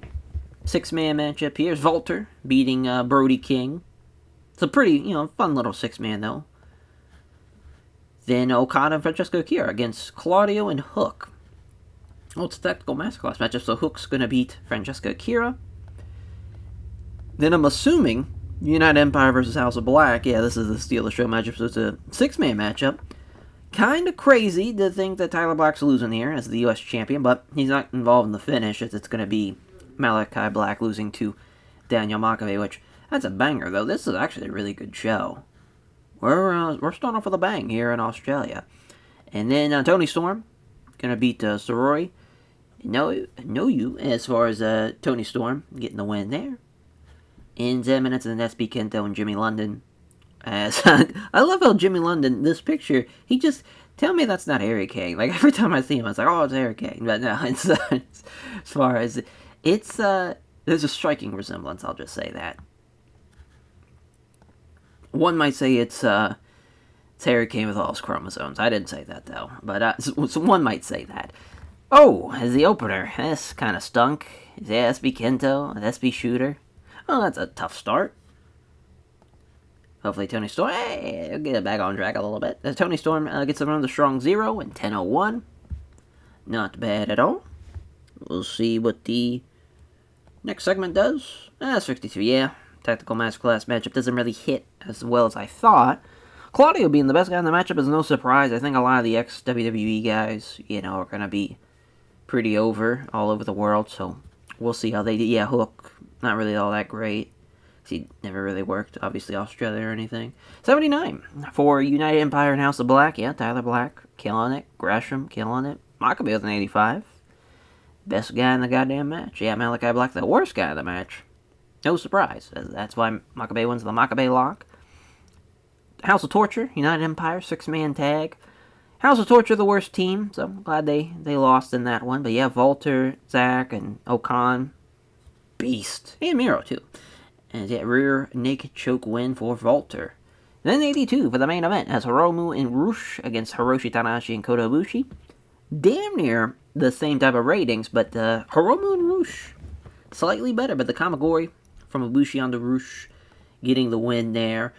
6-man matchup here. Volter beating Brody King. It's a pretty, fun little 6-man though. Then Okada and Francesco Akira against Claudio and Hook. Oh, it's a tactical masterclass matchup, so Hook's going to beat Francesco Akira. Then I'm assuming United Empire versus House of Black. Yeah, this is the Steal the Show matchup, so it's a 6-man matchup. Kind of crazy to think that Tyler Black's losing here as the U.S. champion, but he's not involved in the finish, as it's going to be Malachi Black losing to Daniel Makabe, which, that's a banger, though. This is actually a really good show. We're starting off with a bang here in Australia. And then Tony Storm going to beat Sorori. Know you as far as Tony Storm getting the win there. In 10 minutes, and then SB Kento and Jimmy London. As I love how Jimmy London, this picture, he just, tell me that's not Eric Kane. Like, every time I see him, I was like, oh, it's Eric Kane. But no, it's as far as, there's a striking resemblance, I'll just say that. One might say it's Harry Kane with all his chromosomes. I didn't say that, though. But so one might say that. Oh, as the opener. This kind of stunk. Is SB Kento, an SB Shooter? Oh, that's a tough start. Hopefully Tony Storm, hey, he'll get it back on track a little bit. As Tony Storm gets around the strong 0 and 10:01. Not bad at all. We'll see what the next segment does. That's 52, yeah. Tactical Masterclass matchup doesn't really hit as well as I thought. Claudio being the best guy in the matchup is no surprise. I think a lot of the ex-WWE guys, are going to be pretty all over the world, so we'll see how they do. Yeah, Hook, not really all that great. He never really worked, obviously, Australia or anything. 79 for United Empire and House of Black. Yeah, Tyler Black, killing it. Gresham, killing it. Makabe with an 85. Best guy in the goddamn match. Yeah, Malachi Black, the worst guy in the match. No surprise. That's why Makabe wins the Makabe lock. House of Torture, United Empire, 6-man tag. House of Torture, the worst team, so I'm glad they lost in that one. But yeah, Walter, Zach, and Okan, beast. And Miro, too. And yeah, rear naked choke win for Walter. And then 82 for the main event as Hiromu and Rush against Hiroshi Tanahashi and Kota Ibushi. Damn near the same type of ratings, but Hiromu and Rush slightly better. But the Kamigori from Ibushi onto Rush getting the win there.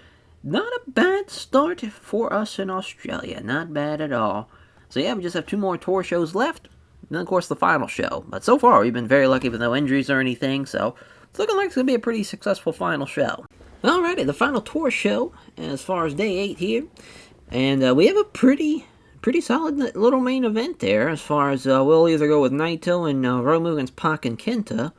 Not a bad start for us in Australia. Not bad at all. So yeah, we just have 2 more tour shows left. And then, of course, the final show. But so far, we've been very lucky with no injuries or anything. So it's looking like it's going to be a pretty successful final show. Alrighty, the final tour show as far as day 8 here. And we have a pretty solid little main event there as far as we'll either go with Naito and Hiromu against Pac and Kenta.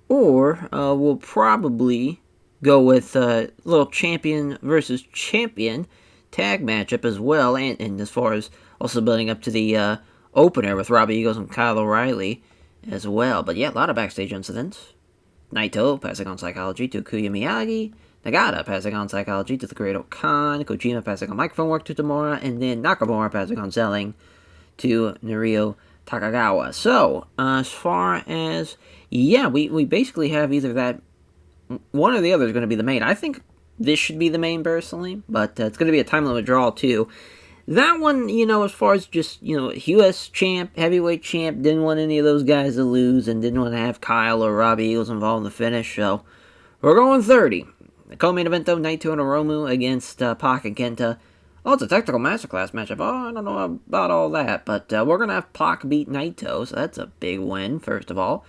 Or we'll probably go with little champion versus champion tag matchup as well, and as far as also building up to the opener with Robbie Eagles and Kyle O'Reilly as well. But yeah, a lot of backstage incidents. Naito passing on psychology to Kuya Miyagi, Nagata passing on psychology to the Great Okan, Kojima passing on microphone work to Tamura, and then Nakamura passing on selling to Nario Takagawa. So, as far as, yeah, we basically have either that one or the other is going to be the main. I think this should be the main, personally, but it's going to be a time limit draw, too. That one, as far as just, U.S. champ, heavyweight champ, didn't want any of those guys to lose, and didn't want to have Kyle or Robbie Eagles involved in the finish, so we're going 30. The co-main event, though, Naito and Hiromu against Pac and Kenta. Oh, it's a technical masterclass matchup. Oh, I don't know about all that, but we're going to have Pac beat Naito, so that's a big win, first of all.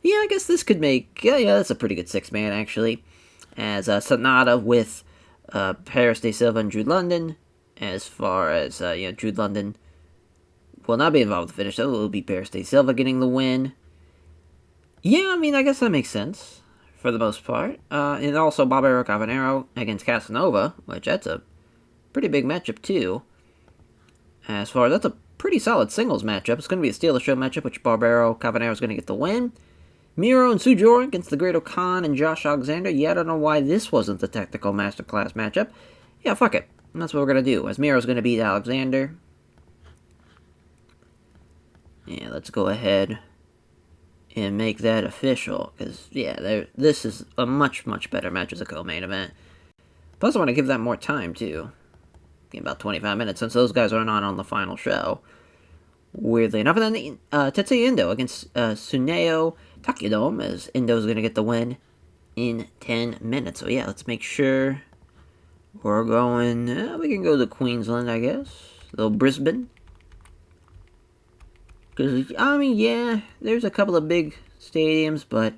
Yeah, I guess this could make... Yeah, that's a pretty good 6-man, actually. As Sonata with Paris De Silva and Jude London. As far as, Jude London will not be involved with the finish, so it will be Paris De Silva getting the win. Yeah, I mean, I guess that makes sense, for the most part. And also Barbaro Cavanero against Casanova, which that's a pretty big matchup, too. As far as that's a pretty solid singles matchup. It's going to be a Steal the Show matchup, which Barbaro Cavanero is going to get the win. Miro and Sujora against the Great Okan and Josh Alexander. Yeah, I don't know why this wasn't the technical masterclass matchup. Yeah, fuck it. And that's what we're going to do, as Miro's going to beat Alexander. Yeah, let's go ahead and make that official, because, yeah, this is a much, much better match as a co-main event. Plus, I want to give that more time, too. About 25 minutes, since those guys are not on the final show. Weirdly enough. And then Tetsuya Endo against Tsuneo Takayama, as Endo's going to get the win in 10 minutes. So yeah, let's make sure we're going... we can go to Queensland, I guess. A little Brisbane. Because, I mean, yeah, there's a couple of big stadiums, but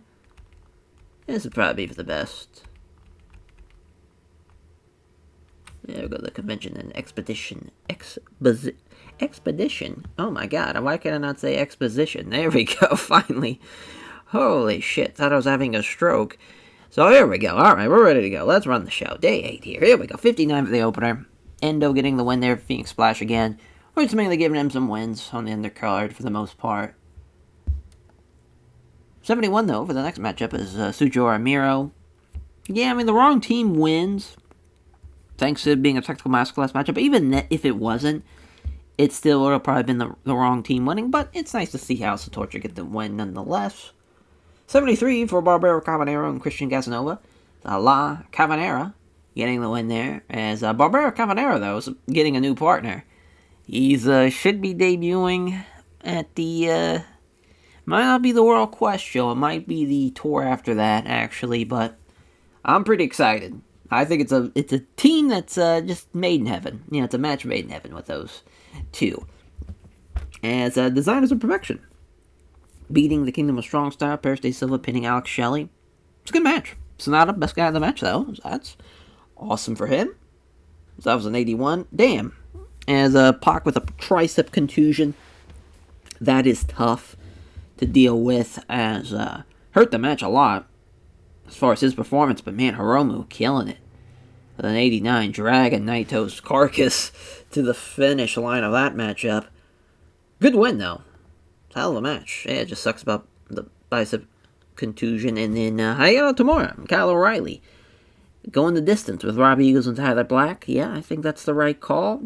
this would probably be for the best. Yeah, we'll go to the convention and expedition. Expedition. Oh my god, why can I not say exposition? There we go, finally. Holy shit, thought I was having a stroke. So here we go. Alright, we're ready to go. Let's run the show. Day 8 here. Here we go. 59 for the opener. Endo getting the win there. Phoenix Splash again. We're just mainly giving him some wins on the undercard for the most part. 71 though for the next matchup is Sujora Miro. Yeah, I mean, the wrong team wins, thanks to it being a technical masterclass matchup. Even if it wasn't, it still would have probably been the wrong team winning, but it's nice to see House of Torture get the win nonetheless. 73 for Barbaro Cavanero and Christian Casanova. La Cavanera getting the win there, as Barbaro Cavanero, though, is getting a new partner. He's should be debuting at the... might not be the World Quest show, it might be the tour after that, actually, but I'm pretty excited. I think it's a team that's just made in heaven. You know, it's a match made in heaven with those two. As Designers of Perfection, beating the Kingdom of Strong Style, Paris De Silva pinning Alex Shelley. It's a good match. Sonata, best guy in the match, though. So that's awesome for him. So that was an 81. Damn. As Pac with a tricep contusion. That is tough to deal with, as hurt the match a lot as far as his performance, but man, Hiromu killing it. With an 89, dragging Naito's carcass to the finish line of that matchup. Good win, though. It's a hell of a match. Yeah, it just sucks about the bicep contusion. And then Hayato Tamura, Kyle O'Reilly, going the distance with Robbie Eagles and Tyler Black. Yeah, I think that's the right call.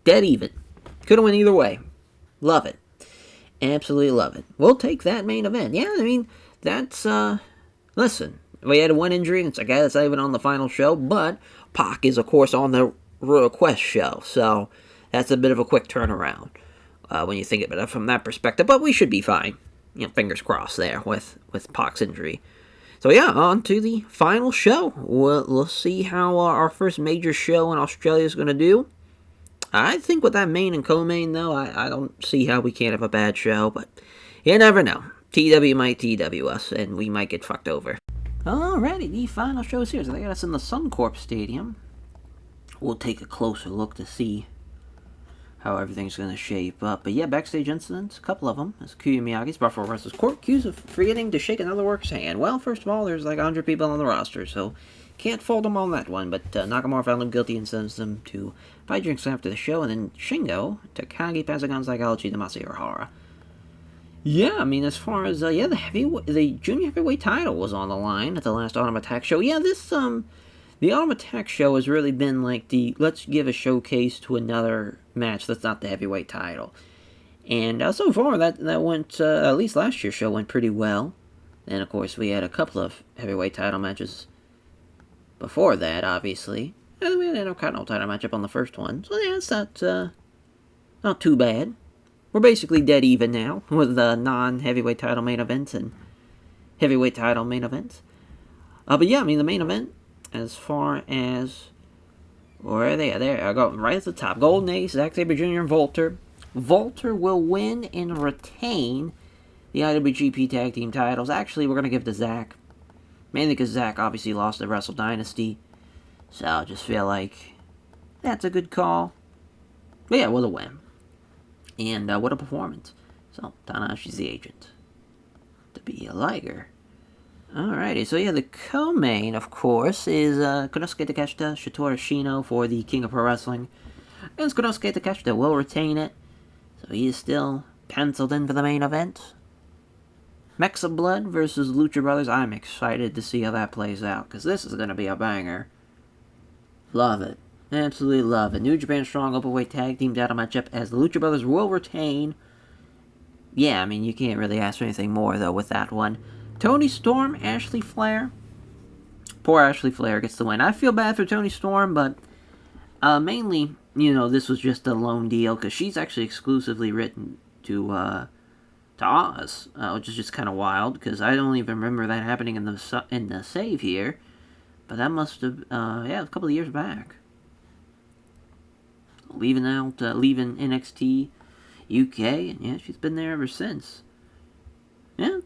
Dead even. Could have went either way. Love it. Absolutely love it. We'll take that main event. Yeah, I mean, that's, listen, we had one injury, and it's a guy that's not even on the final show, but Pac is, of course, on the Royal Quest show, so that's a bit of a quick turnaround when you think of it from that perspective, but we should be fine. Fingers crossed there with Pac's injury. So yeah, on to the final show. We'll see how our first major show in Australia is going to do. I think with that main and co-main, though, I don't see how we can't have a bad show, but you never know. TEW might TEW us, and we might get fucked over. Alrighty, the final show is here. So they got us in the Suncorp Stadium. We'll take a closer look to see how everything's going to shape up. But yeah, backstage incidents, a couple of them. As Kuya Miyagi's Buffalo Wrestlers Court accused of forgetting to shake another worker's hand. Well, first of all, there's like 100 people on the roster, so can't fault them on that one. But Nakamura found him guilty and sentenced them to 5 drinks after the show. And then Shingo, Takagi, passing on psychology to Masahiro Hara. Yeah, I mean, as far as, the junior heavyweight title was on the line at the last Autumn Attack show. Yeah, the Autumn Attack show has really been like let's give a showcase to another match that's not the heavyweight title. And so far, that went, at least last year's show went pretty well. And of course, we had a couple of heavyweight title matches before that, obviously. And we had an Intercontinental title matchup on the first one. So yeah, it's not too bad. We're basically dead even now with the non-heavyweight title main events and heavyweight title main events. But yeah, I mean, the main event, as far as where are they? There, I go right at the top. Golden Ace, Zack Sabre Jr. and Volter. Volter will win and retain the IWGP Tag Team titles. Actually, we're going to give it to Zack. Mainly because Zack obviously lost the Wrestle Dynasty. So I just feel like that's a good call. But yeah, what a win. And what a performance. So, Tanahashi's the agent. To be a Liger. Alrighty, so yeah, the co-main, of course, is Konosuke Takeshita, Shotaro Shino for the King of Pro Wrestling. And Konosuke Takeshita will retain it. So he is still penciled in for the main event. Mexa Blood versus Lucha Brothers. I'm excited to see how that plays out, because this is going to be a banger. Love it. Absolutely love it. New Japan Strong Openweight Tag Team title matchup as the Lucha Brothers will retain. Yeah, I mean, you can't really ask for anything more, though, with that one. Tony Storm, Ashley Flair. Poor Ashley Flair gets the win. I feel bad for Tony Storm, but mainly, this was just a loan deal, because she's actually exclusively written to Oz, which is just kind of wild, because I don't even remember that happening in the save here. But that must have, a couple of years back. Leaving NXT UK, and yeah, she's been there ever since. Yeah,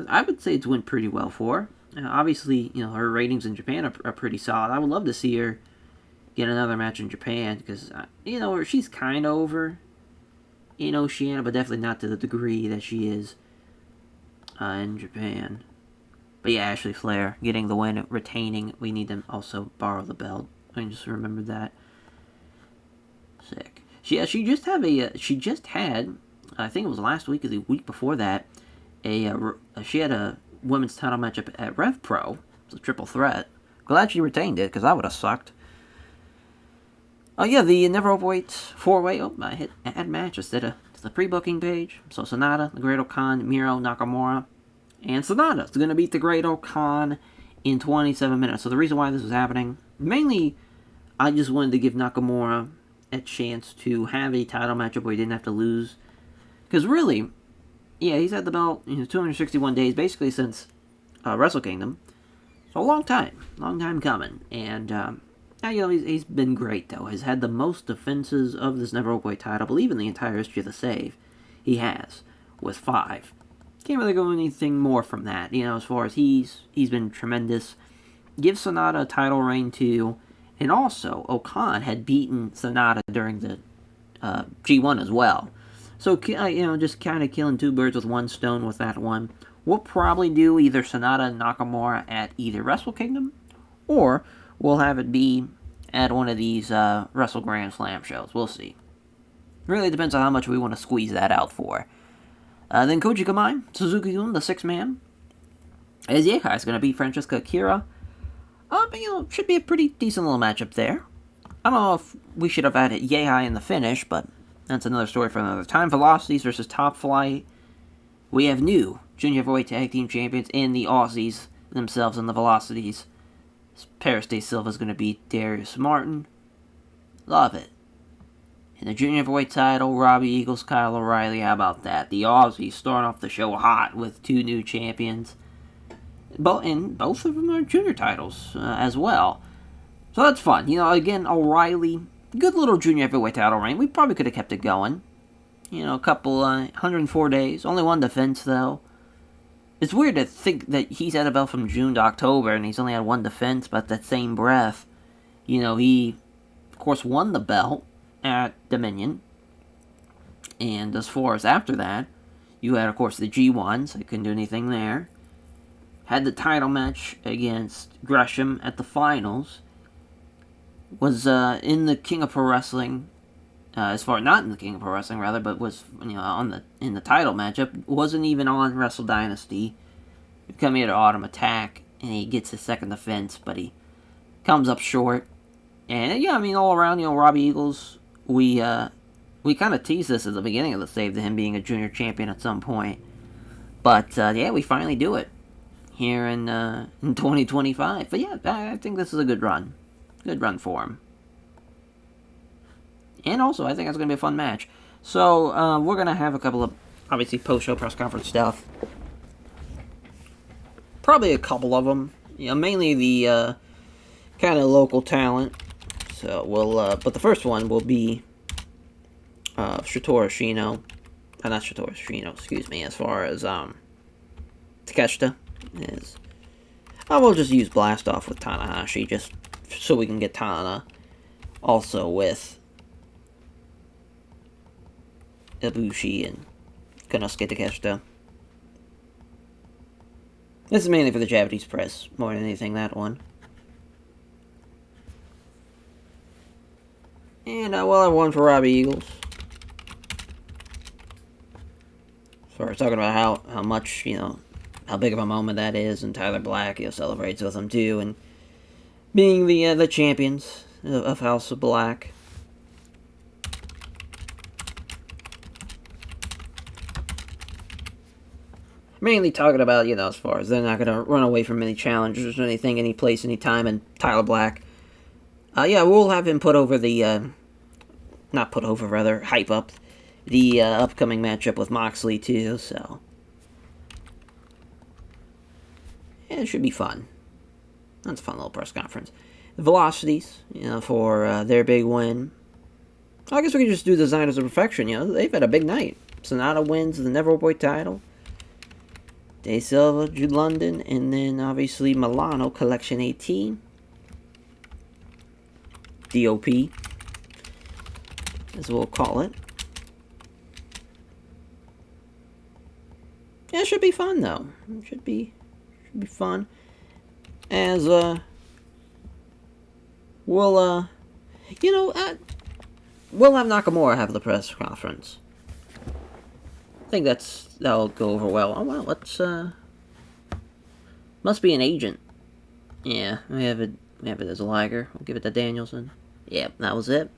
I would say it's went pretty well for her. Obviously, her ratings in Japan are pretty solid. I would love to see her get another match in Japan, because, she's kind of over, Oceania, but definitely not to the degree that she is in Japan. But yeah, Ashley Flair getting the win, retaining. We need to also borrow the belt. I just remembered that. Sick. She just had, I think it was last week or the week before that, she had a women's title matchup at Rev Pro. It's a triple threat. Glad she retained it, because that would have sucked. Oh yeah, the Never Overweight 4-way. I hit add match instead of the pre-booking page. So Sonata, the Great Khan, Miro, Nakamura, and Sonata is going to beat the Great Khan in 27 minutes. So the reason why this was happening, mainly, I just wanted to give Nakamura a chance to have a title matchup where he didn't have to lose. Because really, yeah, he's had the belt 261 days, basically since Wrestle Kingdom. So a long time coming. And he's been great though. He's had the most defenses of this Never Openweight title, I believe in the entire history of the save. He has, with 5. Can't really go anything more from that. As far as he's been tremendous. Give Sonata a title reign too. And also, Okan had beaten Sonata during the G1 as well. So, just kind of killing 2 birds with 1 stone with that one. We'll probably do either Sonata and Nakamura at either Wrestle Kingdom, or we'll have it be at one of these Wrestle Grand Slam shows. We'll see. Really depends on how much we want to squeeze that out for. Then Koji Kamai, Suzuki-gun, the 6-man. As Yekai is going to beat Francesca Akira. Should be a pretty decent little matchup there. I don't know if we should have added Yekai in the finish, but that's another story for another time. Velocities versus Top Flight. We have new Junior Heavyweight Tag Team Champions in the Aussies themselves and the Velocities. Paris de Silva is going to beat Darius Martin. Love it. In the Junior Heavyweight title, Robbie Eagles, Kyle O'Reilly. How about that? The Aussies starting off the show hot with 2 new champions. And both of them are junior titles as well. So that's fun. Again, O'Reilly, good little junior heavyweight title reign. We probably could have kept it going. A couple, 104 days. Only 1 defense, though. It's weird to think that he's had a belt from June to October, and he's only had 1 defense, but that same breath, he, of course, won the belt at Dominion. And as far as after that, you had, of course, the G1s. I couldn't do anything there. Had the title match against Gresham at the finals. Was in the King of Pro Wrestling, not in the King of Pro Wrestling rather, but was in the title matchup. Wasn't even on Wrestle Dynasty. Coming at Autumn Attack, and he gets his second defense, but he comes up short. And all around, Robbie Eagles, we kind of teased this at the beginning of the save to him being a junior champion at some point. But we finally do it here in 2025. But I think this is a good run. Good run for him. And also, I think it's going to be a fun match. So, we're going to have a couple of, obviously, post-show press conference stuff. Probably a couple of them. Mainly the kind of local talent. So, but the first one will be Satoru Shino. Not Satoru Shino, excuse me, as far as Takeshita is. I will just use Blast Off with Tanahashi, just so we can get Tana also with Ibushi and Konosuke Takeshita. This is mainly for the Japanese press, more than anything, that one. And we'll have one for Robbie Eagles. As far as talking about how much, how big of a moment that is, and Tyler Black, celebrates with him too, and being the champions of House of Black. Mainly talking about, as far as they're not going to run away from any challenges or anything, any place, any time, and Tyler Black. We'll have him put over the, not put over, rather, hype up the upcoming matchup with Moxley, too, so. It should be fun. That's a fun little press conference. The Velocities, for their big win. I guess we could just do Designers of Perfection, they've had a big night. Sonata wins the Neverboy title. De Silva, Jude London, and then obviously Milano, Collection 18. DOP, as we'll call it. Yeah, it should be fun, though. It should be fun. As, we'll have Nakamura have the press conference. I think that'll go over well. Oh, well, let's, must be an agent. Yeah, we have it as a Liger. We'll give it to Danielson. Yep, that was it.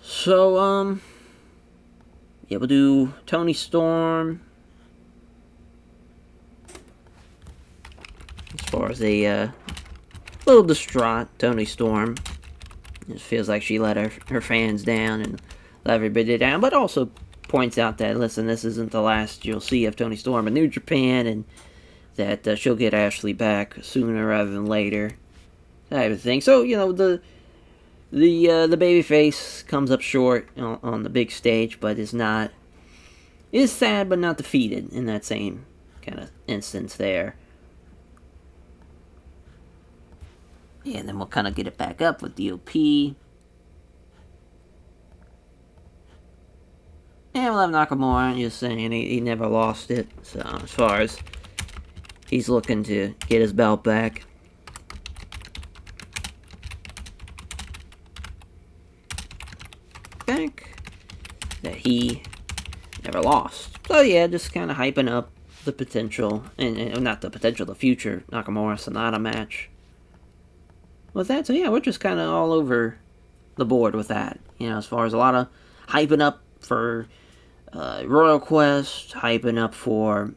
So, we'll do Tony Storm. As far as a, little distraught Tony Storm. It feels like she let her fans down and let everybody down, but also points out that, listen, this isn't the last you'll see of Tony Storm in New Japan, and that she'll get Ashley back sooner rather than later, type of thing. So, the babyface comes up short on the big stage, but is sad but not defeated in that same kind of instance there. And then we'll kind of get it back up with DOP. And we'll have Nakamura just saying he never lost it. So, as far as he's looking to get his belt back. That he never lost. So, yeah, just kind of hyping up the potential, and not the potential, the future Nakamura-Sonata match with that. So yeah, we're just kind of all over the board with that. As far as a lot of hyping up for Royal Quest, hyping up for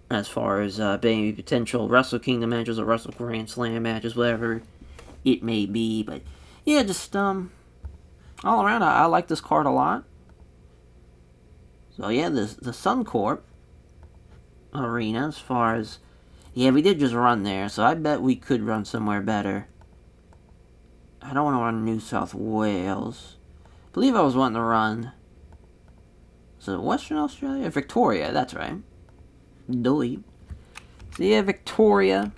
as far as maybe potential Wrestle Kingdom matches or Wrestle Grand Slam matches, whatever it may be. But yeah, just all around, I like this card a lot. So yeah, the Suncorp arena, as far as, yeah, we did just run there, so I bet we could run somewhere better. I don't want to run New South Wales. I believe I was wanting to run, so Western Australia? Victoria, that's right. Dolly. So yeah, Victoria.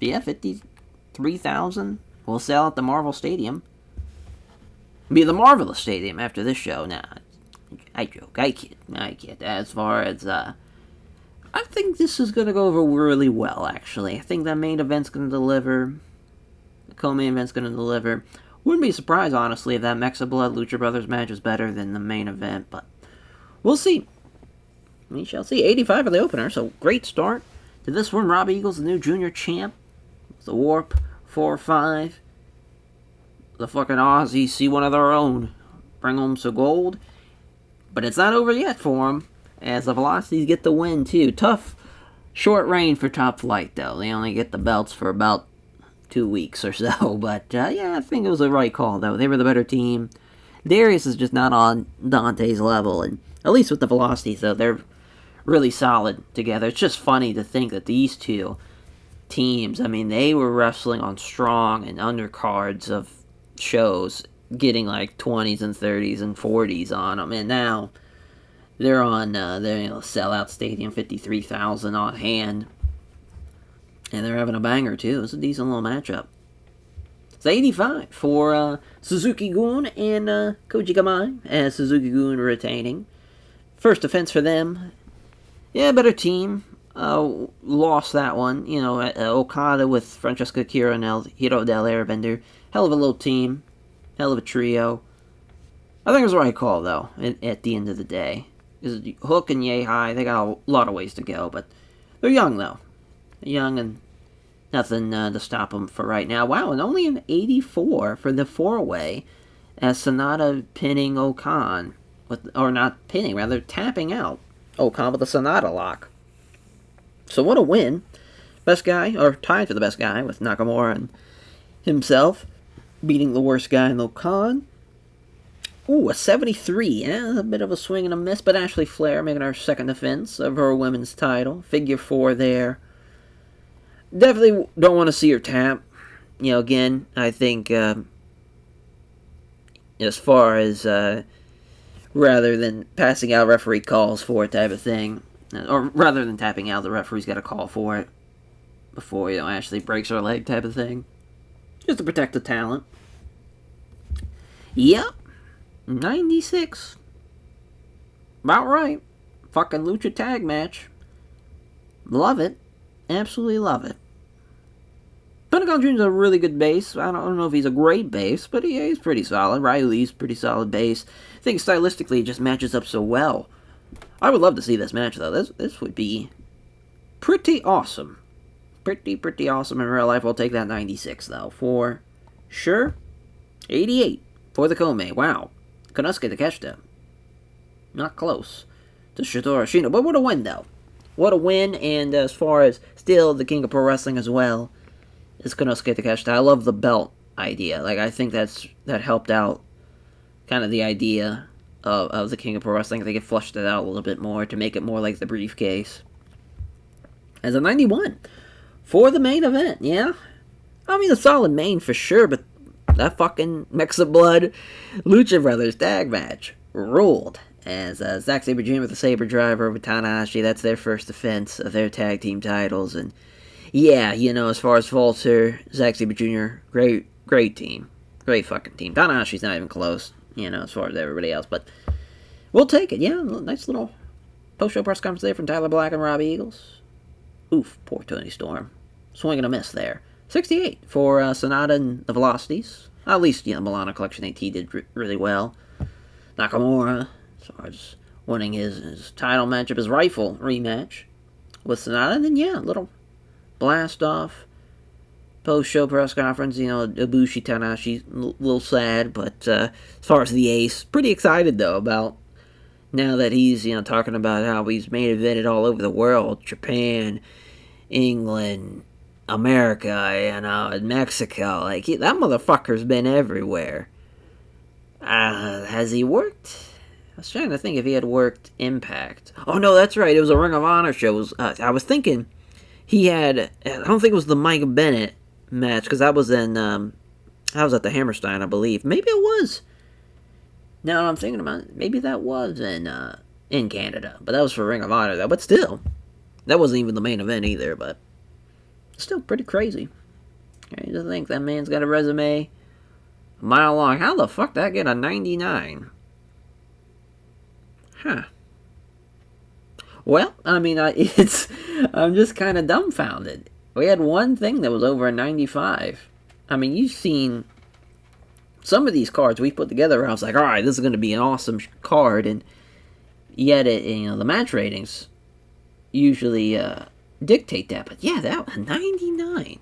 Yeah, 53,000. We'll sell at the Marvel Stadium. Be the Marvelous Stadium after this show. Nah, I joke. I kid. As far as, I think this is going to go over really well, actually. I think that main event's going to deliver. The co-main event's going to deliver. Wouldn't be surprised, honestly, if that Mexa Blood Lucha Brothers match is better than the main event, but we'll see. We shall see. 85 for the opener, so great start to this one. Robbie Eagles, the new junior champ. The Warp 4-5. The fucking Aussies see one of their own. Bring home some gold. But it's not over yet for them, as the Velocities get the win, too. Tough, short reign for Top Flight, though. They only get the belts for about 2 weeks or so. But, yeah, I think it was the right call, though. They were the better team. Darius is just not on Dante's level. And at least with the Velocities, though, they're really solid together. It's just funny to think that these two teams, I mean, they were wrestling on strong and undercards of shows, getting like 20s and 30s and 40s on them, and now they're on their sellout stadium, 53,000 on hand, and they're having a banger too. It's a decent little matchup. It's 85 for Suzuki-gun and Koji Kamai, as Suzuki-gun retaining. First defense for them. Yeah, better team. Lost that one. Okada with Francesco Akira and Hiro Del Airbender. Hell of a little team. Hell of a trio. I think it was the right call, though, at the end of the day. Hook and Yehai, they got a lot of ways to go, but they're young, though. They're young and nothing to stop them for right now. Wow, and only an 84 for the four-way, as Sonata pinning Okan. Or not pinning, rather tapping out Okan with a Sonata lock. So what a win. Best guy, or tied for the best guy, with Nakamura and himself beating the worst guy in Okan. Ooh, a 73. Yeah, a bit of a swing and a miss, but Ashley Flair making her second defense of her women's title. Figure 4 there. Definitely don't want to see her tap. Again, I think as far as rather than passing out referee calls for it type of thing, or rather than tapping out, the referee's got a call for it before, Ashley breaks her leg type of thing. Just to protect the talent. Yep. 96. About right. Fucking Lucha Tag match. Love it. Absolutely love it. Pentagon Jr.'s a really good base. I don't know if he's a great base, but he's pretty solid. Riley's pretty solid base. I think stylistically it just matches up so well. I would love to see this match, though. This would be pretty awesome. Pretty awesome in real life. I'll take that 96, though, for sure. 88 for the Kome. Wow. Konosuke Takeshita. Not close to Shotaro Ashino, but what a win, though. What a win, and as far as still the King of Pro Wrestling as well, is Konosuke Takeshita. I love the belt idea. I think that helped out kind of the idea of the King of Pro Wrestling. I think it flushed it out a little bit more to make it more like the briefcase. As a 91 for the main event, yeah? I mean, a solid main for sure, but that fucking Mexa Blood Lucha Brothers tag match ruled. As Zack Sabre Jr. with the Sabre Driver with Tanahashi, that's their first defense of their tag team titles. And yeah, as far as Walter, Zack Sabre Jr., great team. Great fucking team. Tanahashi's not even close, as far as everybody else. But we'll take it, yeah. Nice little post-show press conference there from Tyler Black and Robbie Eagles. Oof, poor Tony Storm. Swing and a miss there. 68 for Sonata and the Velocities. At least, Milano Collection AT did really well. Nakamura, as far as winning his title matchup, his rifle rematch with Sonata. And then, yeah, a little blast off post-show press conference. Ibushi Tanahashi, a little sad, but as far as the ace, pretty excited, though, about now that he's, talking about how he's main evented all over the world. Japan, England, America, and Mexico. Like, that motherfucker's been everywhere. Has he worked? I was trying to think if he had worked Impact. Oh, no, that's right. It was a Ring of Honor show. I was thinking he had... I don't think it was the Mike Bennett match, because that was in... I was at the Hammerstein, I believe. Maybe it was. Now I'm thinking about it. Maybe that was in Canada. But that was for Ring of Honor, though. But still, that wasn't even the main event either, but still pretty crazy. I just think that man's got a resume a mile long. How the fuck did that get a 99? Huh. Well, I mean, I'm just kind of dumbfounded. We had one thing that was over a 95. I mean, you've seen some of these cards we put together. I was like, all right, this is going to be an awesome card, and yet, the match ratings usually dictate that. But yeah, that was 99.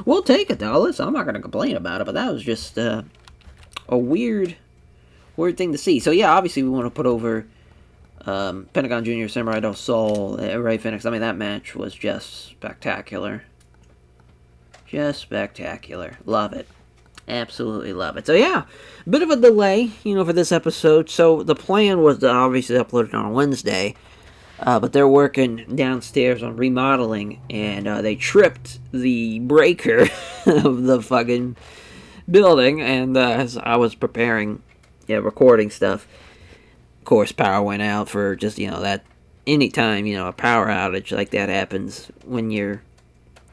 We'll take it, though. Listen, I'm not going to complain about it, but that was just a weird thing to see. So yeah, obviously we want to put over Pentagon Jr., Samurai Del Sol, Ray Phoenix. I mean, that match was just spectacular. Just spectacular. Love it. Absolutely love it. So yeah, a bit of a delay, for this episode. So the plan was to obviously upload it on Wednesday, but they're working downstairs on remodeling, and they tripped the breaker of the fucking building, and as I was preparing, recording stuff, of course, power went out for just, that anytime, a power outage like that happens when you're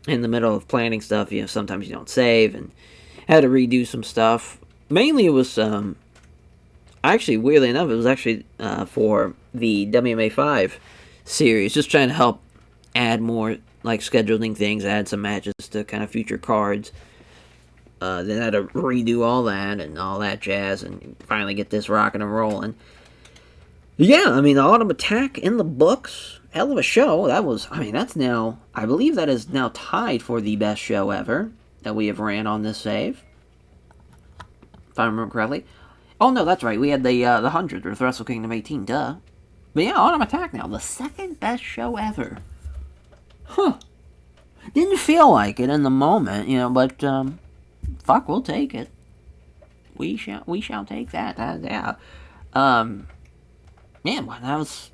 in the middle of planning stuff, sometimes you don't save, and had to redo some stuff. Mainly it was, actually, weirdly enough, it was actually for the WMA 5 series, just trying to help add more, like, scheduling things, add some matches to kind of future cards. Then I had to redo all that and all that jazz, and finally get this rocking and rolling. Yeah, I mean, the Autumn Attack in the books, hell of a show. That was, that's now, I believe that is now tied for the best show ever that we have ran on this save, if I remember correctly. Oh, no, that's right. We had the 100th with Wrestle Kingdom 18, duh. But yeah, Autumn Attack now, the second best show ever. Huh. Didn't feel like it in the moment, but, fuck, we'll take it. We shall take that. Yeah. Man, that was...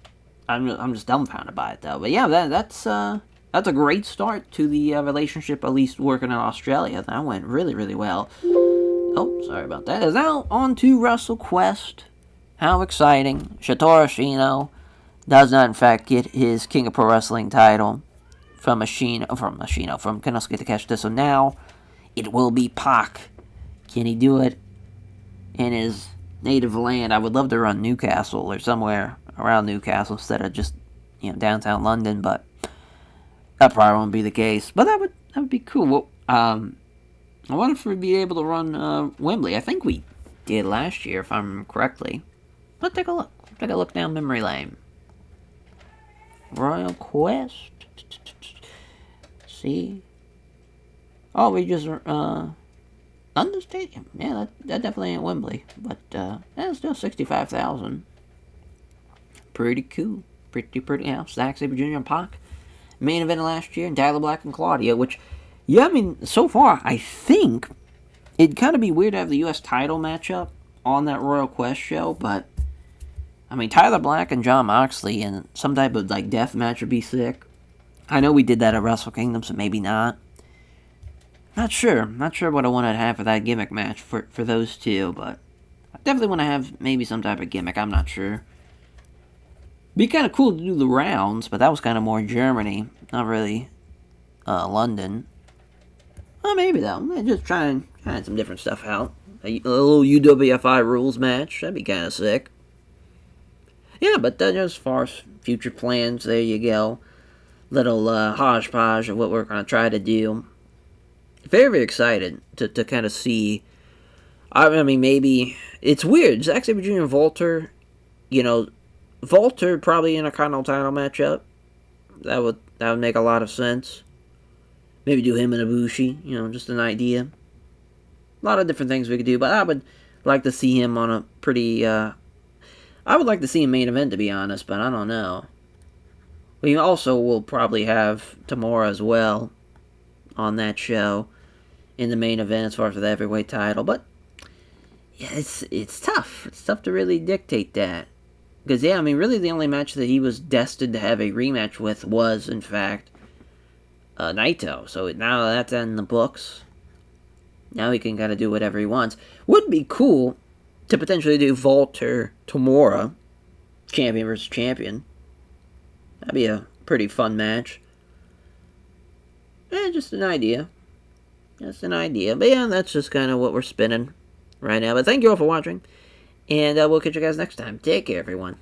I'm just dumbfounded by it, though. But yeah, that's a great start to the relationship, at least working in Australia. That went really, really well. Oh, sorry about that. Is now on to Wrestle-Quest. How exciting. Shotaro Ashino does not, in fact, get his King of Pro Wrestling title from Konosuke Takeshita. So now, it will be Pac. Can he do it in his native land? I would love to run Newcastle or somewhere around Newcastle instead of just, downtown London, but that probably won't be the case. But that would be cool. Well, I wonder if we'd be able to run Wembley. I think we did last year, if I remember correctly. Let's take a look. Take a look down memory lane. Royal Quest. See? Oh, we just London Stadium. Yeah, that definitely ain't Wembley, but that's still 65,000. Pretty cool. Pretty. Zack Sabre Jr. and Pac main event last year, and Tyler Black and Claudio. Which, so far I think it'd kind of be weird to have the U.S. title matchup on that Royal Quest show, but Tyler Black and Jon Moxley in some type of death match would be sick. I know we did that at Wrestle Kingdom, so maybe not. Not sure what I want to have for that gimmick match for those two, but I definitely want to have maybe some type of gimmick. I'm not sure. Be kind of cool to do the rounds, but that was kind of more Germany, not really London. Well, maybe though. Just trying some different stuff out. A little UWFI rules match. That'd be kind of sick. Yeah, but just as far as future plans, there you go. Little hodgepodge of what we're going to try to do. Very, very excited to kind of see. Maybe it's weird. Zack Sabre Jr. and Volter you know, Volter probably in a Continental title matchup. That would make a lot of sense. Maybe do him and Ibushi, just an idea. A lot of different things we could do, but I would like to see him on a pretty. I would like to see him main event, to be honest, but I don't know. We also will probably have Tamura as well on that show in the main event as far as the heavyweight title, but yeah, it's tough. It's tough to really dictate that. Because, yeah, I mean, really the only match that he was destined to have a rematch with was, in fact, Naito. So now that's in the books. Now he can kind of do whatever he wants. Would be cool to potentially do Volter Tamura, champion versus champion. That'd be a pretty fun match. Just an idea. Just an idea. But yeah, that's just kind of what we're spinning right now. But thank you all for watching. And we'll catch you guys next time. Take care, everyone.